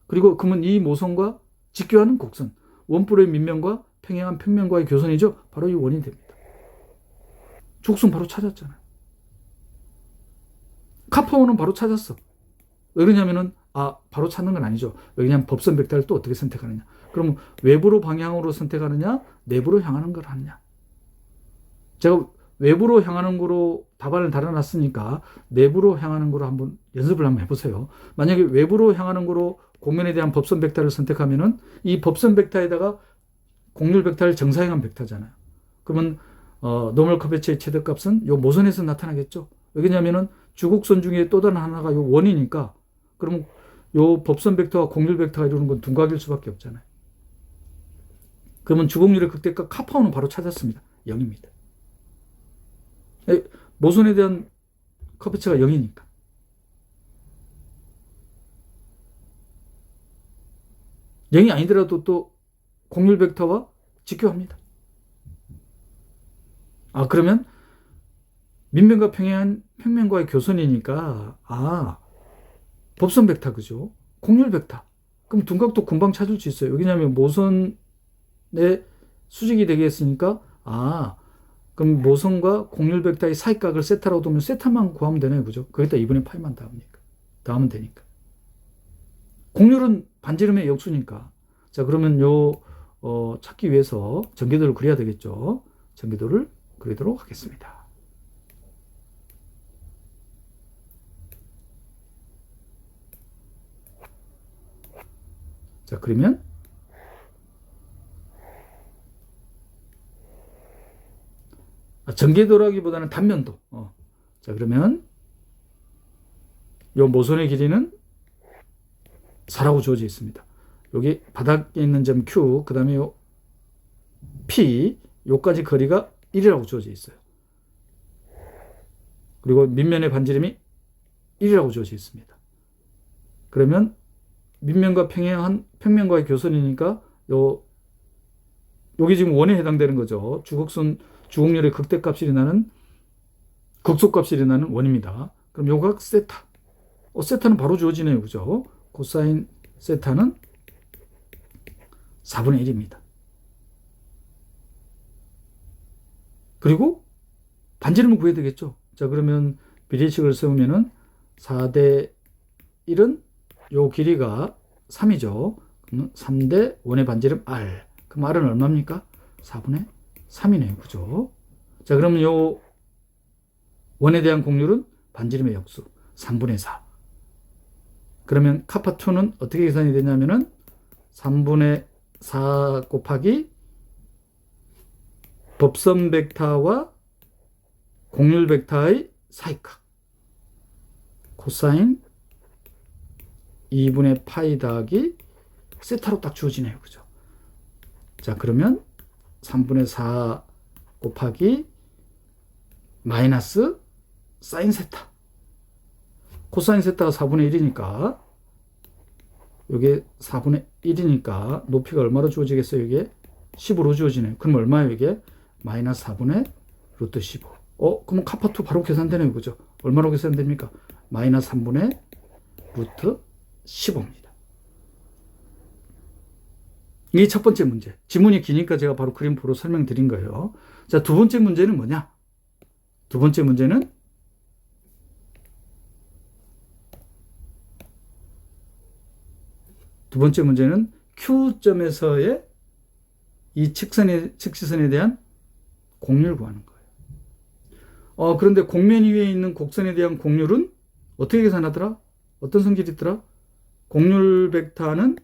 A: 그리고 그러면 이 모선과 직교하는 곡선. 원뿔의 밑면과 평행한 평면과의 교선이죠. 바로 이 원이 됩니다. 주곡선 바로 찾았잖아요. 카파1은 바로 찾았어. 왜 그러냐면은 바로 찾는 건 아니죠. 왜냐하면 법선 벡터를 또 어떻게 선택하느냐. 그럼 외부로 방향으로 선택하느냐, 내부로 향하는 걸 하느냐. 제가 외부로 향하는 거로 답안을 달아놨으니까 내부로 향하는 거로 한번 연습을 한번 해보세요. 만약에 외부로 향하는 거로 공면에 대한 법선 벡터를 선택하면은 이 법선 벡터에다가 곡률 벡터를 정사형한 벡터잖아요. 그러면 노멀 커베처의 최대값은 요 모선에서 나타나겠죠. 왜냐면은 주곡선 중에 또 다른 하나가 요 원이니까 그러면 요 법선 벡터와 곡률 벡터가 이루는 건 둔각일 수밖에 없잖아요. 그러면 주곡률의 극대값 카파1은 바로 찾았습니다. 0입니다. 모선에 대한 커베처가 0이니까. 영이 아니더라도 또 곡률 벡터와 직교합니다. 그러면 밑면과 평면과의 교선이니까 법선 벡터 그죠? 곡률 벡터. 그럼 둔각도 금방 찾을 수 있어요. 왜냐하면 모선의 수직이 되겠으니까 그럼 모선과 곡률 벡터의 사이각을 세타라고 두면 세타만 구하면 되네요. 그죠? 거기다 2분의 파이만 더하면 되니까. 곡률은 반지름의 역수니까. 자, 그러면 찾기 위해서 전개도를 그려야 되겠죠. 전개도를 그리도록 하겠습니다. 자, 그러면 전개도라기보다는 단면도. 자, 그러면 요 모선의 길이는 4라고 주어져 있습니다. 여기 바닥에 있는 점 Q, 그 다음에 요 P, 요까지 거리가 1이라고 주어져 있어요. 그리고 밑면의 반지름이 1이라고 주어져 있습니다. 그러면 밑면과 평행한 평면과의 교선이니까 여기 지금 원에 해당되는 거죠. 주곡률의 극대값이 일어나는 극소값이 일어나는 원입니다. 그럼 요각 세타. 세타는 바로 주어지네요. 그죠? 코사인 세타는 4분의 1입니다. 그리고 반지름을 구해야 되겠죠. 자, 그러면 비례식을 세우면은 4대 1은 요 길이가 3이죠. 그러면 3대 원의 반지름 R. 그럼 R은 얼마입니까? 4분의 3이네요. 그죠? 자, 그러면 요 원에 대한 곡률은 반지름의 역수 3분의 4. 그러면 카파2는 어떻게 계산이 되냐면은 3분의 4 곱하기 법선 벡터와 곡률 벡터의 사이각 코사인 2분의 파이 더하기 세타로 딱 주어지네요. 그죠? 자, 그러면 3분의 4 곱하기 마이너스 사인 세타. 코사인 세타가 4분의 1이니까 이게 4분의 1이니까 높이가 얼마로 주어지겠어요? 이게 15로 주어지네요. 그럼 얼마예요? 이게 마이너스 4분의 루트 15. 그러면 카파2 바로 계산되네요. 그죠? 얼마로 계산됩니까? 마이너스 3분의 루트 15입니다. 이게 첫 번째 문제. 지문이 기니까 제가 바로 그림표로 설명드린 거예요. 자, 두 번째 문제는 뭐냐? 두 번째 문제는 Q점에서의 이 직지선에 대한 곡률을 구하는 거예요. 그런데 곡면 위에 있는 곡선에 대한 곡률은 어떻게 계산하더라? 어떤 성질이 있더라? 곡률 벡터는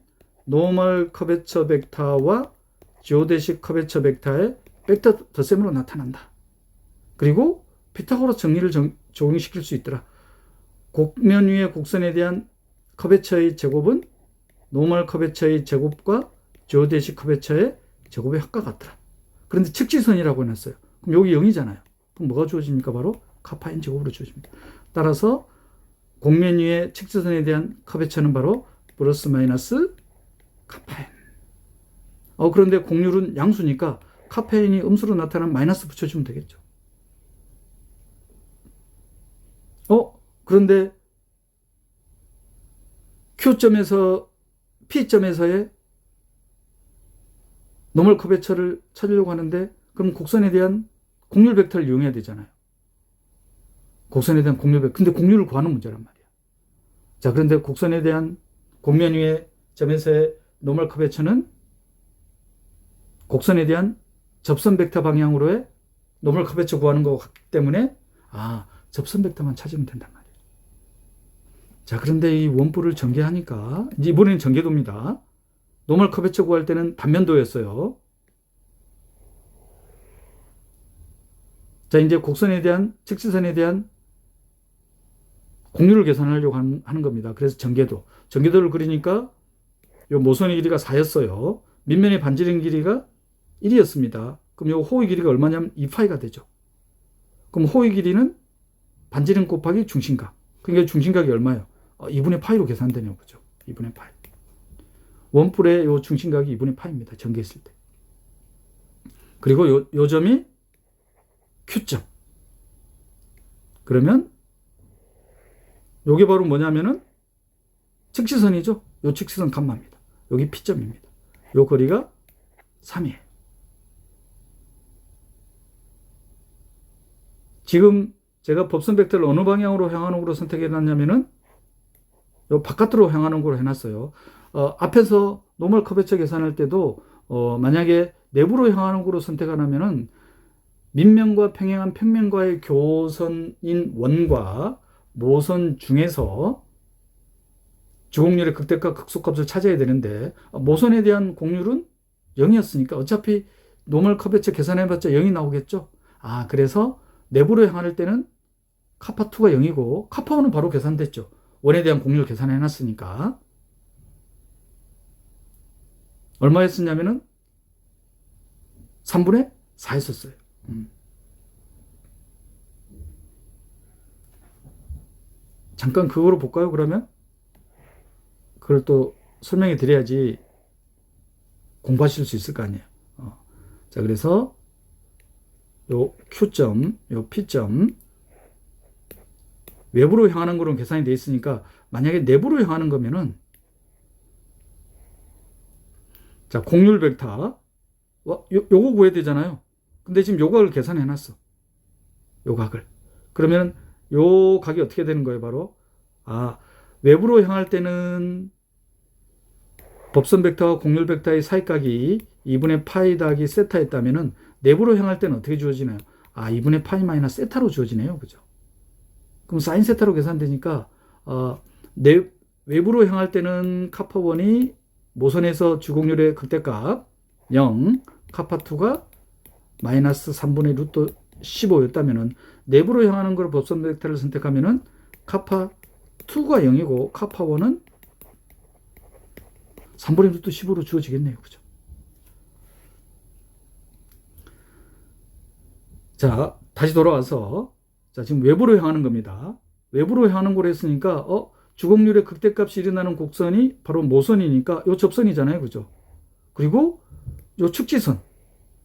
A: 노멀 커베처 벡터와 지오데식 커베처 벡터의 벡터 덧셈으로 나타난다. 그리고 피타고라스 정리를 적용시킬 수 있더라. 곡면 위의 곡선에 대한 커베처의 제곱은 노멀 커베처의 제곱과 지오데식 커베처의 제곱의 합과 같더라. 그런데 측지선이라고 해놨어요. 그럼 여기 0이잖아요. 그럼 뭐가 주어집니까? 바로 카파인 제곱으로 주어집니다. 따라서 곡면 위의 측지선에 대한 커베처는 바로 플러스 마이너스 카파인. 그런데 곡률은 양수니까 카파인이 음수로 나타나면 마이너스 붙여주면 되겠죠. 그런데 Q점에서 P점에서의 노멀 커베처를 찾으려고 하는데 그럼 곡선에 대한 곡률 벡터를 이용해야 되잖아요. 곡선에 대한 곡률 벡터. 근데 곡률을 구하는 문제란 말이야. 자, 그런데 곡선에 대한 곡면 위의 점에서의 노멀 커베처는 곡선에 대한 접선 벡터 방향으로의 노멀 커베처 구하는 것 같기 때문에 접선 벡터만 찾으면 된단 말이에요. 자, 그런데 이 원뿔을 전개하니까 이제 이번에는 전개도입니다. 노멀 커베처 구할 때는 단면도였어요. 자, 이제 곡선에 대한 직지선에 대한 곡률을 계산하려고 하는 겁니다. 그래서 전개도를 그리니까 요 모선의 길이가 4였어요. 밑면의 반지름 길이가 1이었습니다. 그럼 요 호의 길이가 얼마냐면 2파이가 되죠. 그럼 호의 길이는 반지름 곱하기 중심각. 그러니까 중심각이 얼마예요? 2분의 파이로 계산되냐 보죠. 2분의 파이. 원뿔의 요 중심각이 2분의 파이입니다. 전개했을 때. 그리고 요 점이 Q점. 그러면 요게 바로 뭐냐면은 측지선이죠. 요 측지선 감마입니다. 여기 P점입니다. 요 거리가 3이에요. 지금 제가 법선 벡터를 어느 방향으로 향하는 거로 선택해 놨냐면은 요 바깥으로 향하는 거로 해놨어요. 앞에서 노멀 커베처 계산할 때도 만약에 내부로 향하는 거로 선택하면은 밑면과 평행한 평면과의 교선인 원과 모선 중에서 주곡률의 극대값 극소값을 찾아야 되는데 모선에 대한 곡률은 0이었으니까 어차피 노멀 커베처 계산해봤자 0이 나오겠죠. 그래서 내부로 향할 때는 카파2가 0이고 카파1은 바로 계산됐죠. 원에 대한 곡률 계산해놨으니까. 얼마였었냐면은 3분의 4 했었어요. 잠깐 그거로 볼까요? 그러면 그걸 또 설명해 드려야지 공부하실 수 있을 거 아니에요. 자, 그래서 요 Q점, 요 P점 외부로 향하는 거로 계산이 돼 있으니까 만약에 내부로 향하는 거면은 자, 곡률 벡터 요거 구해야 되잖아요. 근데 지금 요 각을 계산해 놨어. 요 각을. 그러면 요 각이 어떻게 되는 거예요? 바로 외부로 향할 때는 법선 벡터와 곡률 벡터의 사이각이 2분의 파이 더하기 세타였다면은 내부로 향할 때는 어떻게 주어지나요? 2분의 파이 마이너스 세타로 주어지네요. 그죠? 그럼 사인 세타로 계산되니까 외부로 향할 때는 카파1이 모선에서 주곡률의 극대값 0, 카파2가 마이너스 3분의 루트 15였다면은 내부로 향하는 걸 법선 벡터를 선택하면은 카파2가 0이고 카파1은 3분의 루트 15로 주어지겠네요. 그죠? 자, 다시 돌아와서 지금 외부로 향하는 겁니다. 외부로 향하는 걸 했으니까 주곡률의 극대값이 일어나는 곡선이 바로 모선이니까 요 접선이잖아요. 그죠? 그리고 요 축지선,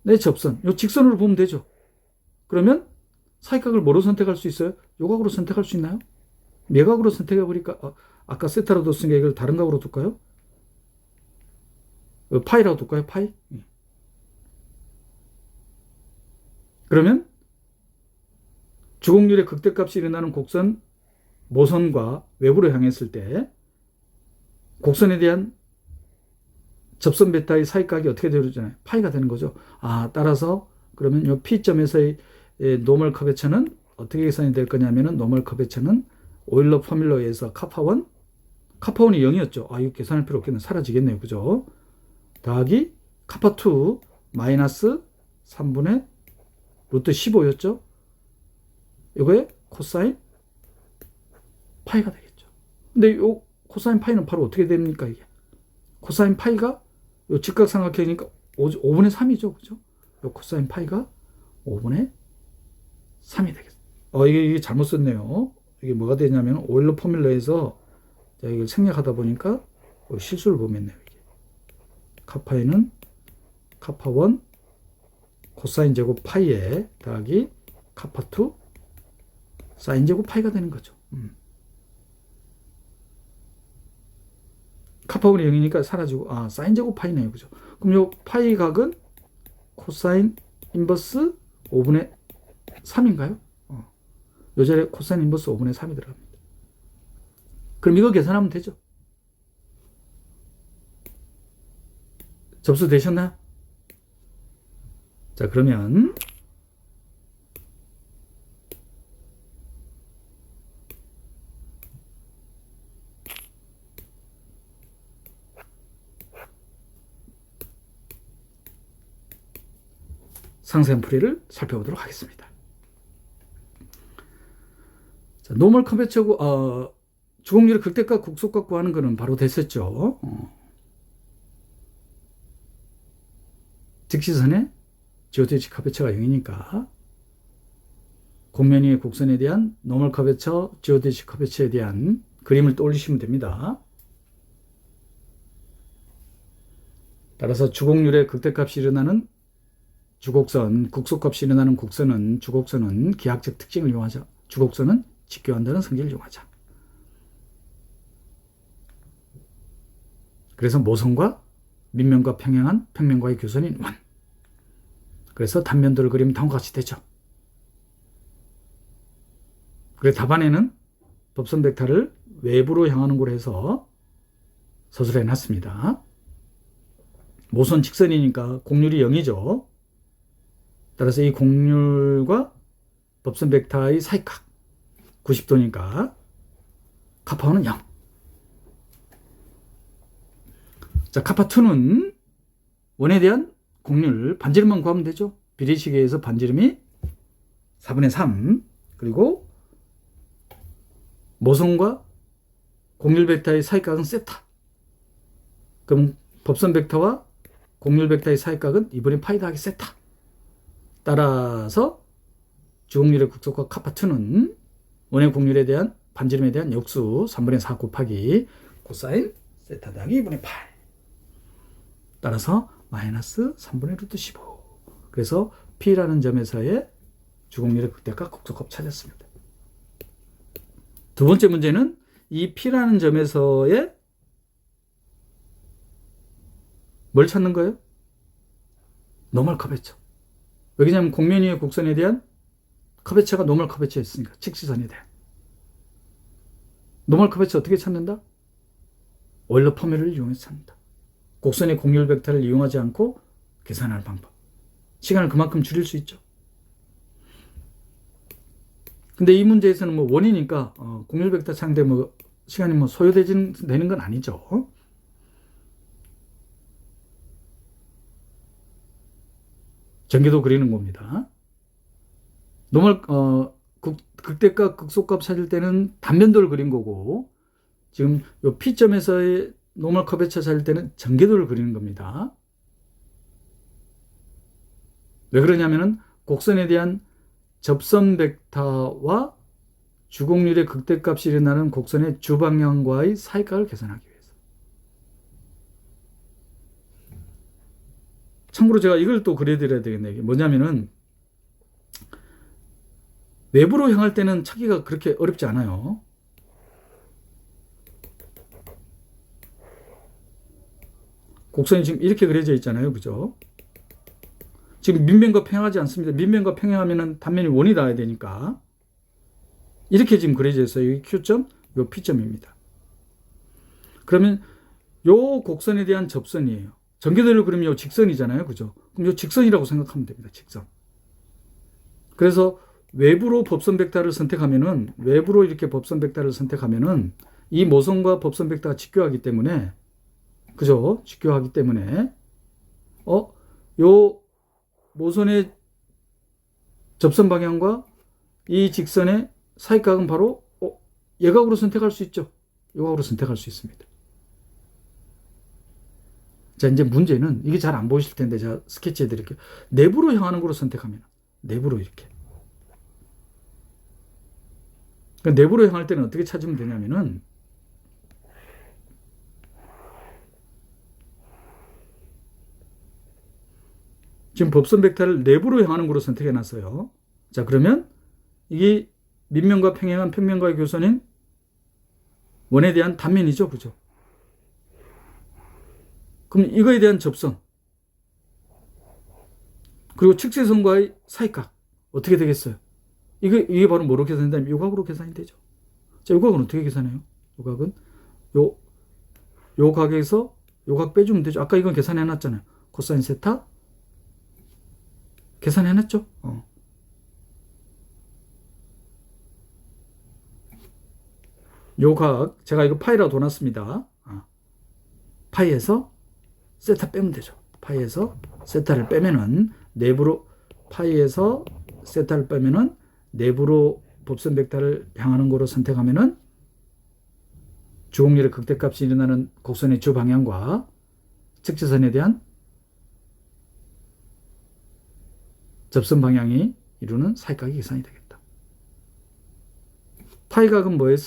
A: 내 접선, 요 직선으로 보면 되죠. 그러면 사이각을 뭐로 선택할 수 있어요? 요 각으로 선택할 수 있나요? 매각으로 선택해 보니까 아까 세타로 뒀으니까 이걸 다른 각으로 둘까요? 파이라고 둘까요? 파이? 그러면 주곡률의 극대값이 일어나는 곡선 모선과 외부로 향했을 때 곡선에 대한 접선 베타의 사이각이 어떻게 되잖아요. 파이가 되는 거죠. 따라서 그러면 이 P점에서의 노멀 커베처는 어떻게 계산이 될 거냐면은 노멀 커베처는 오일러 포뮬러에 의해서 카파1이 0이었죠. 이거 계산할 필요 없겠네. 사라지겠네요. 그죠? 더하기 카파2 마이너스 3분의 루트 15였죠. 이거에 코사인 파이가 되겠죠. 근데 요 코사인 파이는 바로 어떻게 됩니까? 이게 코사인 파이가 요 직각삼각형이니까 5분의 3이죠. 그죠? 요 코사인 파이가 5분의 3이 되겠죠. 이게 잘못 썼네요. 이게 뭐가 되냐면 오일러 포뮬러에서 제가 이걸 생략하다 보니까 실수를 범했네요. 이게. 카파에는 카파1 코사인 제곱 파이에 더하기 카파2 사인 제곱 파이가 되는 거죠. 카파1이 0이니까 사라지고 사인 제곱 파이네요. 그죠? 그럼 요 파이 각은 코사인 인버스 5분의 3인가요? 요 자리에 코사인 인버스 5분의 3이 들어갑니다. 그럼 이거 계산하면 되죠. 접수되셨나요? 자, 그러면 상세한 풀이를 살펴보도록 하겠습니다. 자, 노멀 커베처고 주공률의 극대값 국소값 구하는 거는 바로 됐었죠. 직시선에 지오테치 커베처가 0이니까 공면 위의 곡선에 대한 노멀 커베처, 지오테치 커베처에 대한 그림을 떠올리시면 됩니다. 따라서 주공률의 극대값이 일어나는 주곡선, 국소값이 일어나는 곡선은 주곡선은 기하학적 특징을 이용하자. 주곡선은 직교한다는 성질을 이용하자. 그래서 모선과 밑면과 평행한 평면과의 교선인 원. 그래서 단면도를 그리면 다음과 같이 되죠. 그래서 답안에는 법선 벡터를 외부로 향하는 곳으로 해서 서술해 놨습니다. 모선 직선이니까 곡률이 0이죠. 따라서 이 곡률과 법선 벡터의 사이각 90도니까 카파1은 0. 자, 카파2는 원에 대한 곡률 반지름만 구하면 되죠. 비례식에서 반지름이 4분의 3 그리고 모선과 곡률 벡터의 사이각은 세타. 그럼 법선 벡터와 곡률 벡터의 사이각은 2분의 파이 더하기 세타. 따라서 주곡률의 국소값 카파2는 원의 곡률에 대한 반지름에 대한 역수 3분의 4 곱하기 코사인 세타 더하기 2분의 8. 따라서 마이너스 3분의 루트 15. 그래서 P라는 점에서의 주곡률의 극대값 국소값 찾았습니다. 두 번째 문제는 이 P라는 점에서의 뭘 찾는 거예요? 노멀 커베처. 왜냐하면 곡면 위의 곡선에 대한 커베처가 노멀 커베처였으니까 직시선에 대한. 노멀 커베처 어떻게 찾는다? 오일러 포뮬러를 이용해서 찾는다. 곡선의 곡률 벡터를 이용하지 않고 계산할 방법. 시간을 그만큼 줄일 수 있죠. 근데 이 문제에서는 원이니까 곡률 벡터 상대 시간이 소요되는 건 아니죠. 전개도 그리는 겁니다. 노멀 극대값 극소값 찾을 때는 단면도를 그린 거고 지금 요 P점에서의 노멀 커베처 찾을 때는 전개도를 그리는 겁니다. 왜 그러냐면은 곡선에 대한 접선 벡터와 주곡률의 극대값이 일어나는 곡선의 주방향과의 사이각을 계산하기 위해서. 참고로 제가 이걸 또 그려드려야 되겠네요. 이게 뭐냐면은 외부로 향할 때는 찾기가 그렇게 어렵지 않아요. 곡선이 지금 이렇게 그려져 있잖아요. 그죠? 지금 밑면과 평행하지 않습니다. 밑면과 평행하면은 단면이 원이 닿아야 되니까. 이렇게 지금 그려져 있어요. 여기 Q점, 요 P점입니다. 그러면 요 곡선에 대한 접선이에요. 전개되는 그림이 요 직선이잖아요. 그죠? 그럼 요 직선이라고 생각하면 됩니다. 직선. 그래서 외부로 법선 벡터를 선택하면은, 외부로 이렇게 법선 벡터를 선택하면은 이 모선과 법선 벡터가 직교하기 때문에, 그죠? 직교하기 때문에 요 모선의 접선 방향과 이 직선의 사이각은 바로 예각으로 선택할 수 있죠. 요각으로 선택할 수 있습니다. 자, 이제 문제는 이게 잘 안 보이실 텐데 제가 스케치해 드릴게요. 내부로 향하는 거로 선택하면, 내부로 이렇게. 그러니까 내부로 향할 때는 어떻게 찾으면 되냐면은, 지금 법선 벡터를 내부로 향하는 거로 선택해 놨어요. 자, 그러면 이게 밑면과 평행한 평면과의 교선인 원에 대한 단면이죠. 그죠? 그럼 이거에 대한 접선, 그리고 측지선과의 사이각 어떻게 되겠어요? 이게 바로 뭐로 계산된다면 요각으로 계산이 되죠. 자, 요각은 어떻게 계산해요? 요각은 요 각에서 요각 빼주면 되죠. 아까 이건 계산해 놨잖아요. 코사인 세타 계산해 놨죠. 요각 제가 이거 파이라고 둬놨습니다. 파이에서 세타 빼면 되죠. 파이에서 세타를 빼면은 내부로, 파이에서 세타를 빼면은 내부로 법선 벡터를 향하는 거로 선택하면은 주곡률의 극대값이 일어나는 곡선의 주 방향과 측지선에 대한 접선 방향이 이루는 사이각이 계산이 되겠다. 파이각은 뭐였?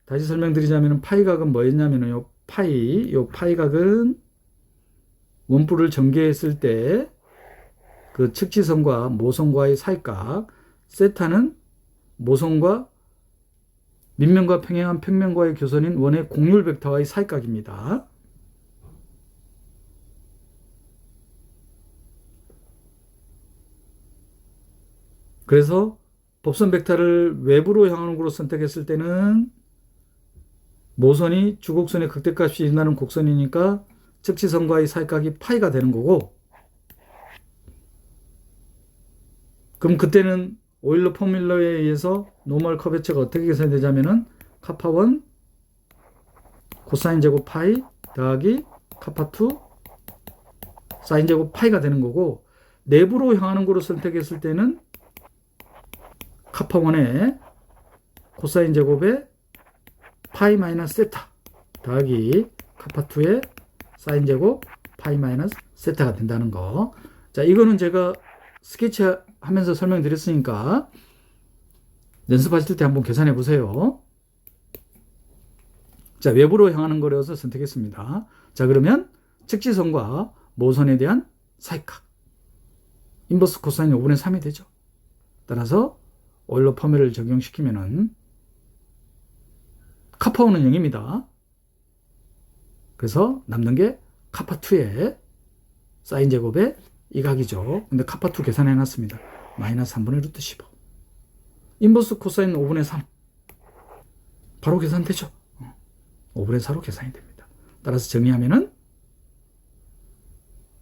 A: 다시 설명드리자면 파이각은 뭐였냐면은 요 파이각은 원뿔을 전개했을 때 그 측지선과 모선과의 사이각, 세타는 모선과 밑면과 평행한 평면과의 교선인 원의 곡률 벡터와의 사이각입니다. 그래서 법선 벡터를 외부로 향하는 거로 선택했을 때는 모선이 주곡선의 극대값이 일어나는 곡선이니까 측지선과의 사이각이 파이가 되는 거고, 그럼 그때는 오일러 포뮬러에 의해서 노멀 커베처가 어떻게 계산이 되자면은 카파1 코사인 제곱 파이 더하기 카파2 사인 제곱 파이가 되는 거고, 내부로 향하는 거로 선택했을 때는 카파1의 코사인 제곱에 파이 마이너스 세타 더하기 카파2의 사인 제곱 파이 마이너스 세타가 된다는 거. 자, 이거는 제가 스케치 하면서 설명드렸으니까 연습하실 때 한번 계산해 보세요. 자, 외부로 향하는 거라서 선택했습니다. 자, 그러면 측지선과 모선에 대한 사이각 인버스 코사인 5분의 3이 되죠. 따라서 오일러 포뮬을 적용시키면은 카파1은 0입니다. 그래서 남는 게 카파2의 사인 제곱의 이 각이죠. 근데 카파2 계산해 놨습니다. 마이너스 3분의 루트 15. 인버스 코사인 5분의 3. 바로 계산되죠. 5분의 4로 계산이 됩니다. 따라서 정리하면은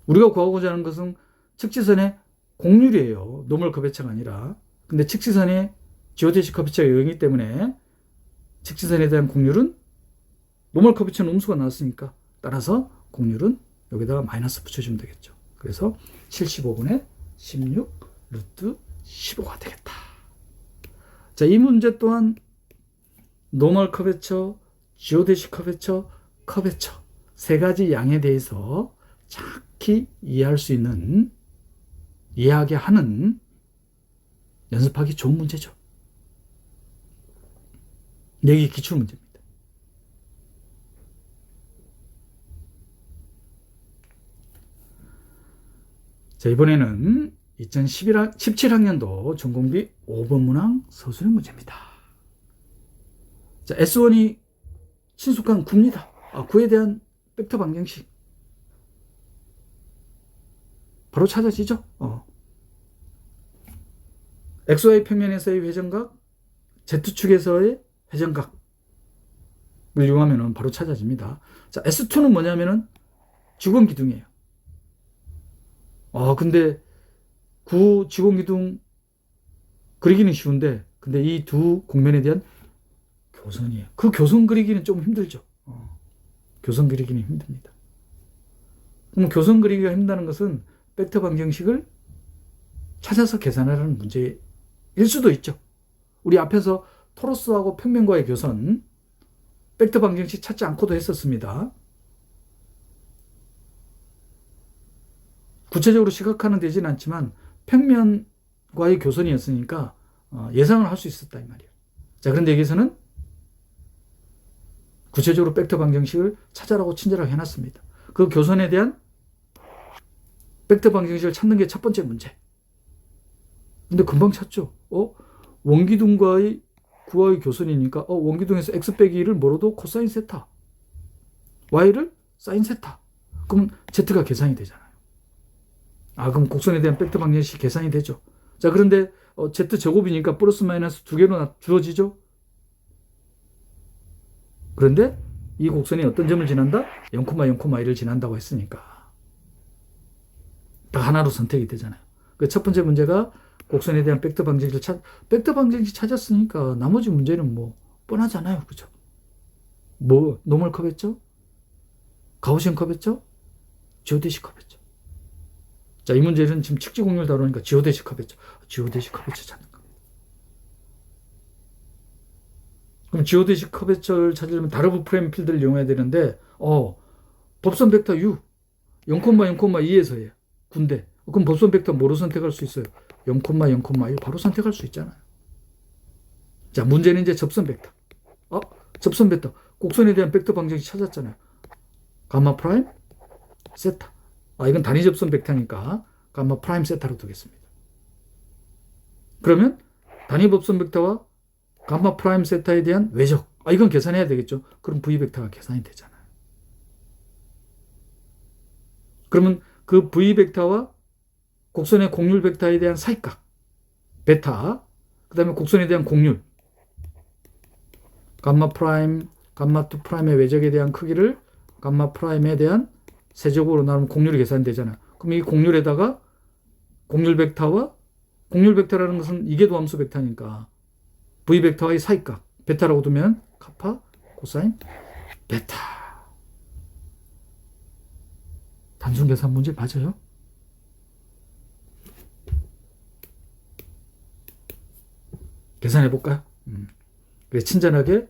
A: 우리가 구하고자 하는 것은 측지선의 곡률이에요. 노멀 커베처가 아니라. 근데 측지선의 지오데시 커베처가 0이기 때문에 측지선에 대한 곡률은 노멀 커베처는 음수가 나왔으니까 따라서 곡률은 여기다가 마이너스 붙여주면 되겠죠. 그래서 75분의 16 루트 15가 되겠다. 자, 이 문제 또한 노멀 커베처, 지오데시 커베처, 커베처 세 가지 양에 대해서 정확히 이해할 수 있는, 이해하게 하는, 연습하기 좋은 문제죠. 여기 기출 문제입니다. 자, 이번에는 2017학년도 전공비 5번 문항 서술형 문제입니다. 자, S1이 친숙한 구입니다. 구에 대한 벡터 방정식 바로 찾아지죠. XY 평면에서의 회전각, Z축에서의 회전각을 이용하면 바로 찾아집니다. 자, S2는 뭐냐면은 주검 기둥이에요. 근데 구 지공기둥 그리기는 쉬운데, 근데 이 두 곡면에 대한 교선이에요. 그 교선 그리기는 좀 힘들죠. 교선 그리기는 힘듭니다. 그럼 교선 그리기가 힘든다는 것은 벡터 방정식을 찾아서 계산하라는 문제일 수도 있죠. 우리 앞에서 토로스하고 평면과의 교선, 벡터 방정식 찾지 않고도 했었습니다. 구체적으로 시각화는 되진 않지만 평면과의 교선이었으니까 예상을 할 수 있었다 이 말이에요. 자, 그런데 여기서는 구체적으로 벡터 방정식을 찾아라고 친절하게 해놨습니다. 그 교선에 대한 벡터 방정식을 찾는 게 첫 번째 문제. 근데 금방 찾죠. 원기둥과의 구와의 교선이니까 원기둥에서 x 빼기 1을 뭐로도 코사인 세타, y를 사인 세타. 그럼 z가 계산이 되잖아요. 그럼 곡선에 대한 벡터 방정식 계산이 되죠. 자, 그런데 z 제곱이니까 플러스 마이너스 두 개로 주어지죠. 그런데 이 곡선이 어떤 점을 지난다? 0,0,1을 지난다고 했으니까 딱 하나로 선택이 되잖아요. 그 첫 번째 문제가 곡선에 대한 벡터 방정식을 벡터 방정식 찾았으니까 나머지 문제는 뭐 뻔하잖아요. 그죠? 뭐 노멀 커브였죠? 가우시안 커브였죠? 지오데시 커브였죠. 자, 이 문제는 지금 측지 공률 다루니까 지오데시 커브였죠. 지오데시 커브처 찾는 겁니다. 그럼 지오데시 커브처를 찾으려면 다르브 프레임 필드를 이용해야 되는데 법선 벡터 U 0,0,2에서예요. 군데. 그럼 법선 벡터 뭐로 선택할 수 있어요? 0,0,1 바로 선택할 수 있잖아요. 자, 문제는 이제 접선 벡터. 접선 벡터. 곡선에 대한 벡터 방정식 찾았잖아요. 가마 프라임 세타. 이건 단위 접선 벡터니까 가마 프라임 세타로 두겠습니다. 그러면 단위 접선 벡터와 가마 프라임 세타에 대한 외적. 이건 계산해야 되겠죠. 그럼 V 벡터가 계산이 되잖아요. 그러면 그 V 벡터와 곡선의 곡률 벡터에 대한 사이각 베타, 그 다음에 곡선에 대한 곡률 감마 프라임, 감마 2 프라임의 외적에 대한 크기를 감마 프라임에 대한 세제곱으로 나누면 곡률이 계산되잖아요. 그럼 이 곡률에다가 곡률 벡터와 곡률 벡터라는 것은 이계도함수 벡터니까 V 벡터와의 사이각 베타라고 두면 카파 코사인 베타. 단순 계산 문제 맞아요? 계산해 볼까요? 그래서 친절하게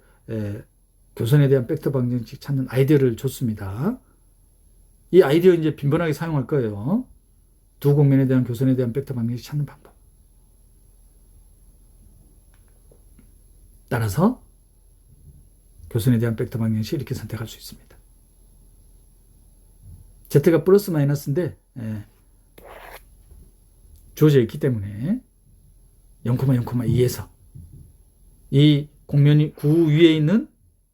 A: 교선에 대한 벡터 방정식 찾는 아이디어를 줬습니다. 이 아이디어 이제 빈번하게 사용할 거예요. 두 곡면에 대한 교선에 대한 벡터 방정식 찾는 방법. 따라서 교선에 대한 벡터 방정식 이렇게 선택할 수 있습니다. z가 플러스 마이너스인데 주어져 있기 때문에 0,0,2에서 이 곡면이 구 위에 있는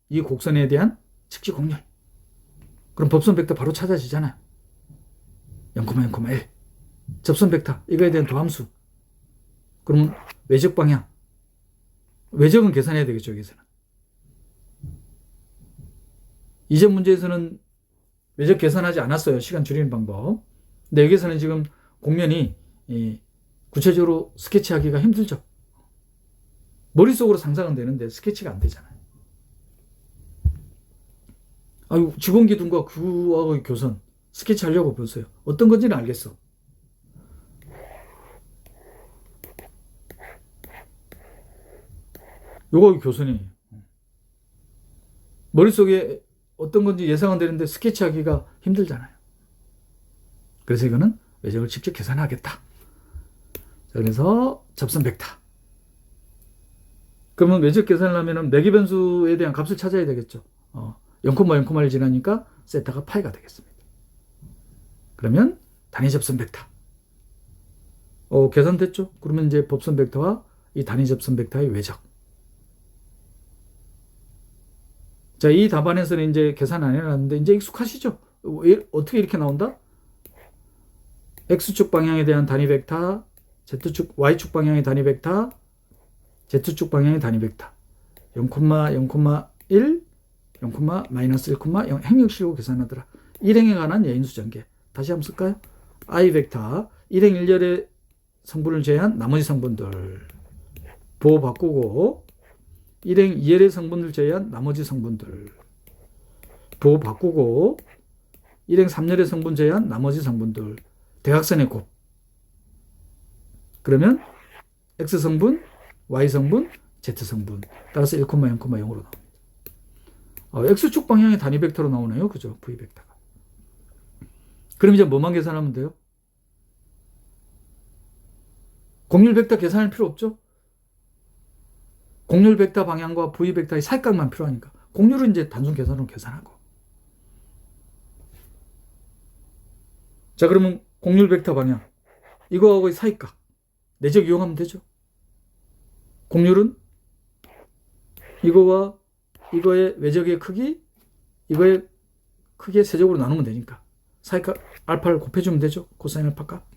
A: 이 곡선에 대한 측지 곡률. 그럼 법선 벡터 바로 찾아지잖아요. 0,0,1. 접선 벡터 이거에 대한 도함수. 그러면 외적 방향. 외적은 계산해야 되겠죠, 여기서는. 이전 문제에서는 외적 계산하지 않았어요. 시간 줄이는 방법. 근데 여기서는 지금 곡면이 구체적으로 스케치하기가 힘들죠. 머릿속으로 상상은 되는데 스케치가 안 되잖아요. 지공기둥과 구와의 교선 스케치하려고 보세요. 어떤 건지는 알겠어. 요거 교선이에요. 머릿속에 어떤 건지 예상은 되는데 스케치하기가 힘들잖아요. 그래서 이거는 외적을 직접 계산하겠다. 자, 그래서 접선 벡터. 그러면 외적 계산을 하면은 매개 변수에 대한 값을 찾아야 되겠죠. 0,0,1을 지나니까 세타가 파이가 되겠습니다. 그러면 단위 접선 벡터. 계산됐죠? 그러면 이제 법선 벡터와 이 단위 접선 벡터의 외적. 자, 이 답안에서는 이제 계산 안 해놨는데 이제 익숙하시죠? 어떻게 이렇게 나온다? X축 방향에 대한 단위 벡터, Z축, Y축 방향의 단위 벡터, Z축 방향의 단위 벡터. 0,0,1, 0,-1,0 행역식으로 계산하더라. 일행에 관한 여인수 전개. 다시 한번 쓸까요? I 벡터 일행 일렬의 성분을 제외한 나머지 성분들 보호 바꾸고 일행 2열의 성분을 제외한 나머지 성분들 보호 바꾸고 일행 3열의 성분 제외한 나머지 성분들 대각선의 곱 그러면 X성분, Y성분, Z성분 따라서 1,0,0,0으로 나옵니다. X축 방향의 단위 벡터로 나오네요. 그죠? V 벡터가. 그럼 이제 뭐만 계산하면 돼요? 공률 벡터 계산할 필요 없죠? 공률 벡터 방향과 V 벡터의 사이각만 필요하니까 공률은 이제 단순 계산으로 계산하고 자 그러면 공률 벡터 방향 이거하고의 사이각 내적 이용하면 되죠. 공률은 이거와 이거의 외적의 크기 이거의 크기의 세적으로 나누면 되니까 사이각 알파를 곱해주면 되죠. 코사인 알파 값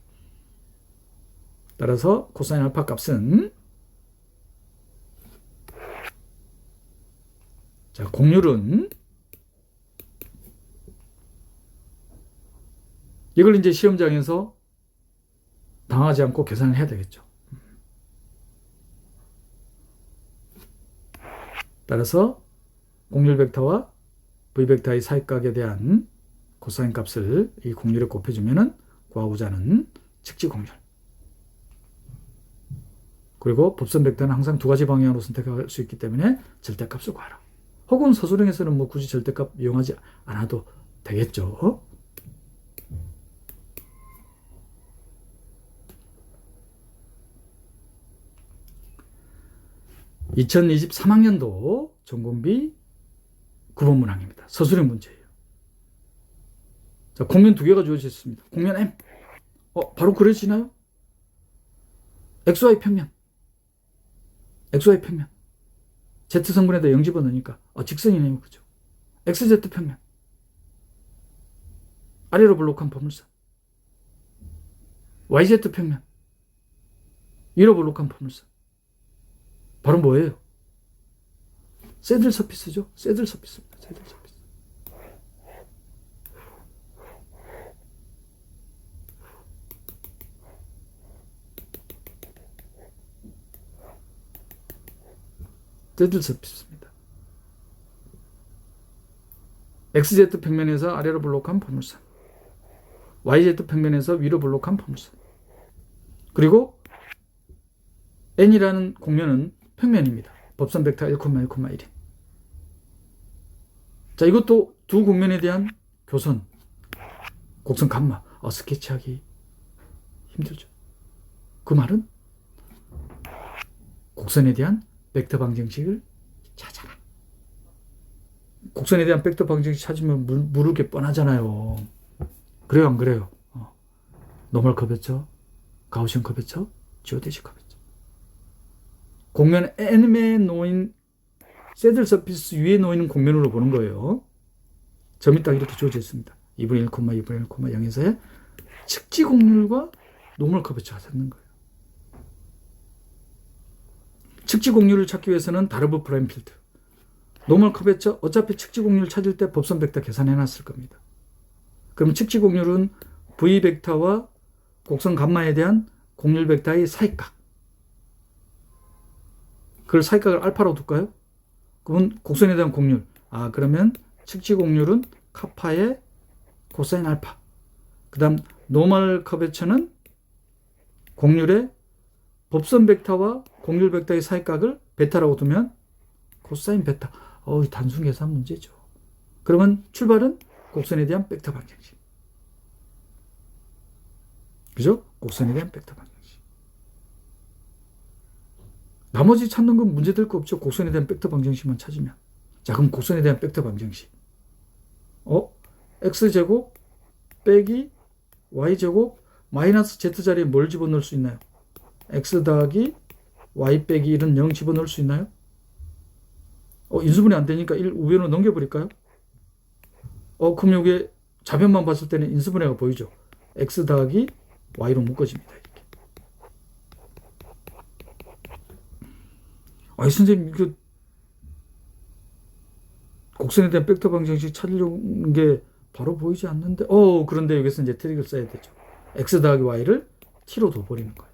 A: 따라서 코사인 알파 값은 자 공률은 이걸 이제 시험장에서 당하지 않고 계산을 해야 되겠죠. 따라서 공률 벡터와 V 벡터의 사이각에 대한 코사인 값을 이 공률에 곱해주면은 구하고자 하는 측지 공률. 그리고 법선 벡터는 항상 두 가지 방향으로 선택할 수 있기 때문에 절대값을 구하라. 혹은 서술형에서는 뭐 굳이 절대값 이용하지 않아도 되겠죠. (2023학년도) 전공비 9번 문항입니다. 서술형 문제예요. 자, 공면 두 개가 주어졌습니다. 공면 M. 바로 그려지나요? XY 평면. XY 평면. Z성분에다 0 집어넣으니까 직선이네요. 그죠? XZ 평면. 아래로 볼록한 포물선. YZ 평면. 위로 볼록한 포물선. 바로 뭐예요? 새들 서피스죠? 새들 서피스입니다. 새들 서피스. 새들 서피스입니다. XZ 평면에서 아래로 볼록한 포물선. YZ 평면에서 위로 볼록한 포물선. 그리고 N이라는 공면은 평면입니다. 법선 벡터 1,1,1인. 자, 이것도 두 공면에 대한 교선, 곡선 감마. 스케치하기 힘들죠. 그 말은 곡선에 대한 벡터 방정식을 찾아라. 곡선에 대한 벡터 방정식 찾으면 물을 게 뻔하잖아요. 그래요, 안 그래요? 노멀 커베처, 가우시언 커베처, 지오데시 커베처. 공면 N에 놓인 새들 서피스 위에 놓이는 공면으로 보는 거예요. 점이 딱 이렇게 주어져 있습니다. 2분의 1, 2분의 1, 0에서의 측지 공률과 노멀 커베처가 찾는 거예요. 측지 공률을 찾기 위해서는 다르브 프라임 필드. 노멀 커베처 어차피 측지 공률 찾을 때 법선 벡터 계산해 놨을 겁니다. 그럼 측지 공률은 V 벡터와 곡선 감마에 대한 공률 벡터의 사이각. 그걸 사이각을 알파로 둘까요? 그러면 곡선에 대한 공률. 그러면 측지 공률은 카파의 코사인 알파. 그 다음 노멀 커베처는 공률의 법선 벡터와 공률 벡터의 사이각을 베타라고 두면 코사인 베타. 단순 계산 문제죠. 그러면 출발은 곡선에 대한 벡터 방정식. 그죠? 곡선에 대한 벡터 방정식. 나머지 찾는 건 문제될 거 없죠. 곡선에 대한 벡터 방정식만 찾으면. 자, 그럼 곡선에 대한 벡터 방정식. X제곱 빼기 Y제곱 마이너스 Z자리에 뭘 집어넣을 수 있나요? X 더하기 Y 빼기 1은 0 집어넣을 수 있나요? 인수분해 안 되니까 1 우변으로 넘겨버릴까요? 그럼 여기에 좌변만 봤을 때는 인수분해가 보이죠. X 더하기 Y로 묶어집니다. 이렇게. 선생님, 이거 곡선에 대한 벡터 방정식 찾으려는 게 바로 보이지 않는데. 그런데 여기서 이제 트릭을 써야 되죠. x 더하기 y를 t로 둬버리는 거예요.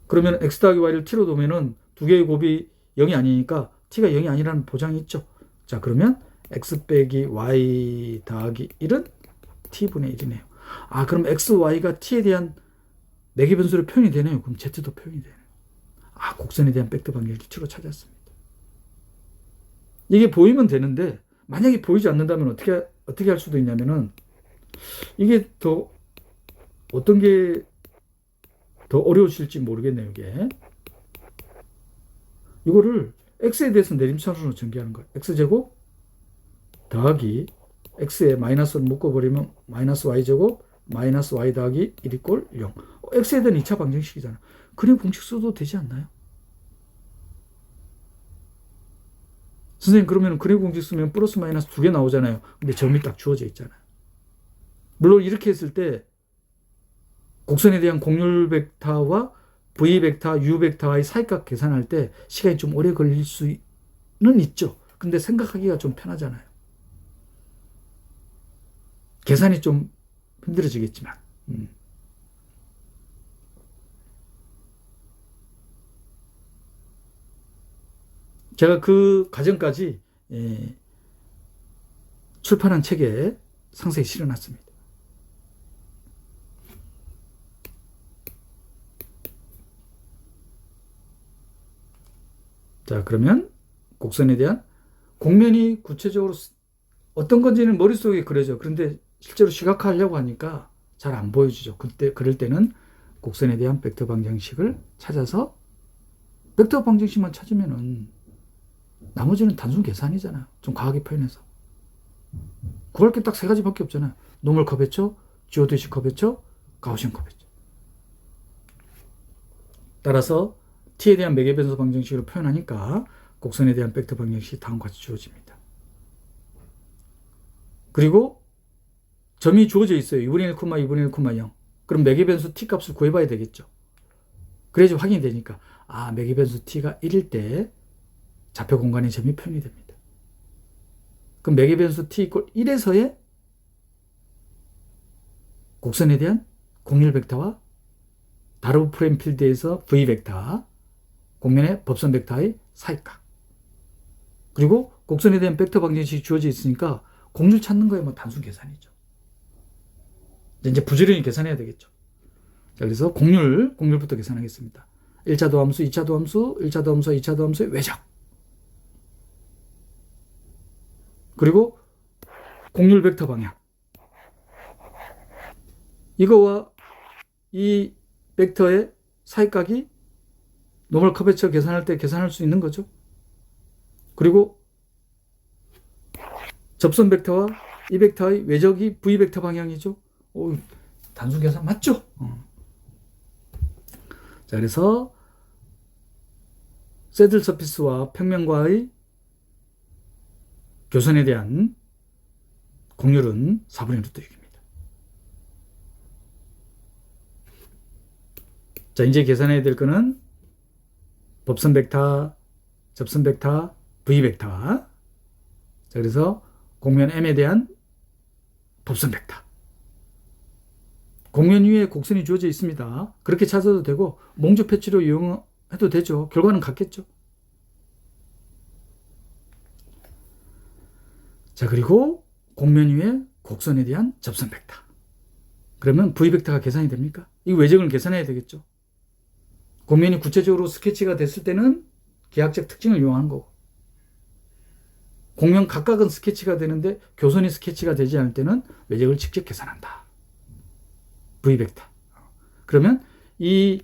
A: 그러면 x 더하기 y를 t로 두면은 두 개의 곱이 0이 아니니까 t가 0이 아니라는 보장이 있죠. 자, 그러면 x 빼기 y 더하기 1은 t분의 1이네요. 아, 그럼 x, y가 t에 대한 매개 변수로 표현이 되네요. 그럼 z도 표현이 되네요. 아, 곡선에 대한 벡터 방정식 t로 찾았습니다. 이게 보이면 되는데 만약에 보이지 않는다면 어떻게 할 수도 있냐면은 이게 더 어떤 게 더 어려우실지 모르겠네요. 이게 이거를 x에 대해서 내림차순으로 전개하는 거예요. x제곱 더하기 x에 마이너스를 묶어버리면 마이너스 y제곱 마이너스 y 더하기 1 이꼴 0. x에 대한 2차 방정식이잖아요. 그림 공식 써도 되지 않나요? 선생님, 그러면 그림 공식 쓰면 플러스 마이너스 두 개 나오잖아요. 근데 점이 딱 주어져 있잖아요. 물론 이렇게 했을 때 곡선에 대한 곡률 벡터와 v 벡터, u 벡터와의 사이값 계산할 때 시간이 좀 오래 걸릴 수는 있죠. 근데 생각하기가 좀 편하잖아요. 계산이 좀 힘들어지겠지만. 제가 그 과정까지 출판한 책에 상세히 실어놨습니다. 자, 그러면 곡선에 대한 곡면이 구체적으로 어떤 건지는 머릿속에 그려져. 그런데 실제로 시각화하려고 하니까 잘 안 보여주죠. 그럴 때는 곡선에 대한 벡터 방정식을 찾아서 벡터 방정식만 찾으면은 나머지는 단순 계산이잖아요. 좀 과하게 표현해서. 구할 게 딱 세 가지밖에 없잖아요. 노멀 커베처, 지오데시 커베처, 가우시안 커베처. 따라서 t에 대한 매개 변수 방정식으로 표현하니까 곡선에 대한 벡터 방정식이 다음과 같이 주어집니다. 그리고 점이 주어져 있어요. 2분의 1, 2분의 1, 0. 그럼 매개 변수 t 값을 구해봐야 되겠죠. 그래야지 확인이 되니까 아, 매개 변수 t가 1일 때 좌표 공간의 점이 표현이 됩니다. 그럼 매개 변수 t 이꼴 1에서의 곡선에 대한 곡률 벡터와 다르브 프레임 필드에서 v 벡터, 곡면의 법선 벡터의 사이값. 그리고 곡선에 대한 벡터 방정식이 주어져 있으니까 곡률 찾는 거에 뭐 단순 계산이죠. 이제 부지런히 계산해야 되겠죠. 자, 그래서 곡률부터 계산하겠습니다. 1차 도함수, 2차 도함수, 1차 도함수, 2차 도함수의 외적. 그리고 곡률 벡터 방향. 이거와 이 벡터의 사이각이 노멀 커베처 계산할 때 계산할 수 있는 거죠. 그리고 접선 벡터와 이 벡터의 외적이 v 벡터 방향이죠. 오, 단순 계산 맞죠? 자, 그래서 새들 서피스와 평면과의 교선에 대한 곡률은 4분의 루트 6입니다. 자, 이제 계산해야 될 거는 법선 벡터, 접선 벡터, v 벡터. 자, 그래서 곡면 m에 대한 법선 벡터. 곡면 위에 곡선이 주어져 있습니다. 그렇게 찾아도 되고 몽주 패치로 이용해도 되죠. 결과는 같겠죠. 자, 그리고 곡면 위에 곡선에 대한 접선 벡터. 그러면 v 벡터가 계산이 됩니까? 이 외적을 계산해야 되겠죠. 곡면이 구체적으로 스케치가 됐을 때는 기하학적 특징을 이용하는 거고, 곡면 각각은 스케치가 되는데 교선이 스케치가 되지 않을 때는 외적을 직접 계산한다. v 벡터. 그러면 이